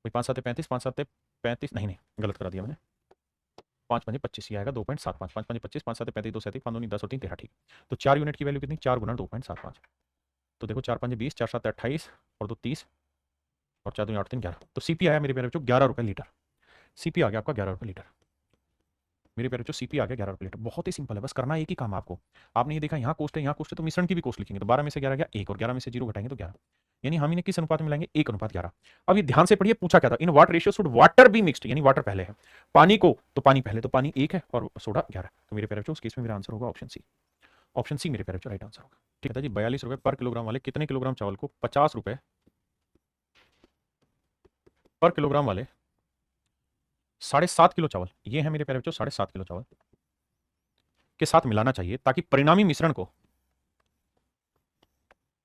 भाई 5 7 35, 5 7 35, नहीं नहीं गलत करा दिया मैंने, 5 5 25 ही आएगा, 2.75, 5 5 25, 5 7 35, 2 7 5 दूनी 10 और 3 13, ठीक। तो 4 यूनिट की वैल्यू कितनी, 4 गुना 2.75, तो देखो 4 5 20, 4 7 28 और 2 30 और 4 दूनी 8 3 11, तो सीपी आया मेरे प्यारे बच्चों 11 रुपये लीटर। सीपी आ गया आपका 11 रुपये लीटर, मेरे प्यारे बच्चों सीपी आ गया 11 रुपये लीटर। बहुत ही सिंपल है, बस करना एक ही काम आपको। आपने ये देखा यहाँ कोस्ट है, यहाँ कोस्ट है, तो मिश्रण की भी कोस्ट लिखेंगे, तो 12 में से 11 गया 1 और 11 में से 0 घटाएंगे तो 11, यानी हम इन्हें किस अनुपात में मिलाएंगे, 1:11। अब ये ध्यान से पढ़िए, पूछा क्या था, in what ratio should water be mixed, यानी वाटर पहले है, पानी को तो पानी पहले, तो पानी 1 है और सोडा 11, तो मेरे प्यारे बच्चों उस केस में मेरा आंसर होगा ऑप्शन सी। ऑप्शन सी मेरे प्यारे बच्चों राइट आंसर होगा। ठीक है जी, 42 रुपये पर किलोग्राम वाले कितने किलोग्राम चावल को 50 रुपये पर किलोग्राम वाले 7.5 किलो चावल, ये है मेरे प्यारे बच्चों 7.5 किलो चावल के साथ मिलाना चाहिए, ताकि परिणामी मिश्रण को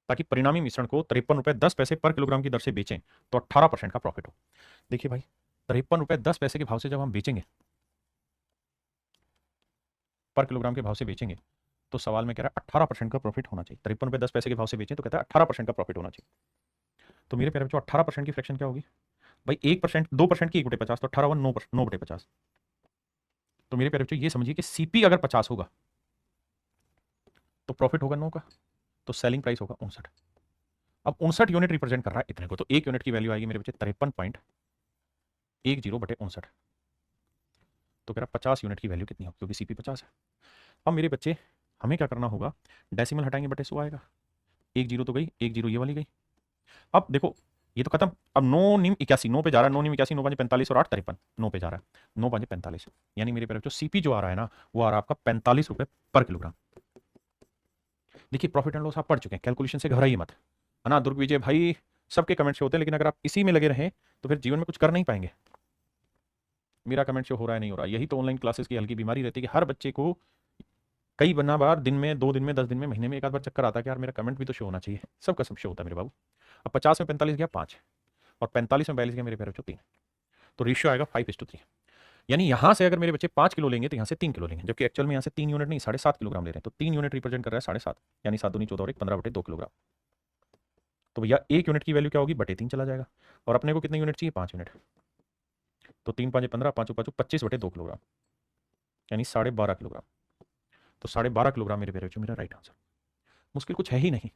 53 रुपये 10 पैसे पर किलोग्राम की दर से बेचें तो 18% का प्रॉफिट हो। देखिए भाई 53 रुपये 10 पैसे के भाव से जब हम बेचेंगे, पर किलोग्राम के भाव से बेचेंगे, तो सवाल में कह रहा है 18% का प्रॉफिट होना चाहिए। 53 रुपये 10 पैसे के भाव से बेचें तो कहता है 18% का प्रॉफिट होना चाहिए। तो मेरे प्यारे बच्चों 18% की फ्रैक्शन क्या होगी भाई, 1% 2% की 1/50, तो 18 9/50। तो मेरे प्यारे बच्चों ये समझिए कि सीपी अगर 50 होगा तो प्रॉफिट होगा 9 का, तो सेलिंग प्राइस होगा 59। अब 59 यूनिट रिप्रेजेंट कर रहा है इतने को, तो 1 यूनिट की वैल्यू आएगी मेरे बच्चे 53.10/59, तो कह रहा 50 यूनिट की वैल्यू कितनी हो, क्योंकि सीपी 50 है। अब मेरे बच्चे हमें क्या करना होगा, डेसिमल हटाएंगे बटे 100 आएगा, 1 जीरो तो गई, 1 जीरो ये वाली गई। अब देखो ये तो खत्म, अब 9 निम 81, 9 पे जा रहा है, 9 निम 81, 9 5 45 और 8 53, 9 पे जा रहा है, 9 5 45, यानी मेरे प्यारे बच्चों सीपी जो आ रहा है ना, वो आ रहा है आपका 45 रुपये पर किलोग्राम। देखिए प्रॉफिट एंड लॉस आप पढ़ चुके हैं, कैलकुलेशन से घबराइए मत, है ना। दुर्ग विजय भाई सबके कमेंट शो होते हैं, लेकिन अगर आप इसी में लगे रहें तो फिर जीवन में कुछ कर नहीं पाएंगे। मेरा कमेंट शो हो रहा है नहीं हो रहा, यही तो ऑनलाइन क्लासेस की हल्की बीमारी रहती है कि हर बच्चे को कई बना बार दिन में, 2 दिन में, 10 दिन में, महीने में एक आध बार चक्कर आता है कि यार मेरा कमेंट भी तो शो होना चाहिए। सबका सब शो होता है मेरे बाबू। अब 50 में 45 गया 5 और 45 में 42 गया मेरे प्यारे बच्चों 3, तो रेशियो आएगा 5:3। यानी यहाँ से अगर मेरे बच्चे 5 किलो लेंगे तो यहाँ से 3 किलो लेंगे, जबकि एक्चुअल में यहाँ से 3 यूनिट नहीं 7.5 किलोग्राम ले रहे हैं, तो 3 यूनिट रिप्रेजेंट कर रहा है 7.5, यानी 7 दूनी 14 और 1 15/2 किलोग्राम। तो भैया 1 यूनिट की वैल्यू क्या होगी, बटे 3 चला जाएगा, और अपने को कितने यूनिट चाहिए, 5 यूनिट, तो 3 5 15, 5 5 25/2 किलोग्राम, यानी 12.5 किलोग्राम। तो 12.5 किलोग्राम मेरे प्यारे बच्चों मेरा राइट आंसर। मुश्किल कुछ है ही नहीं।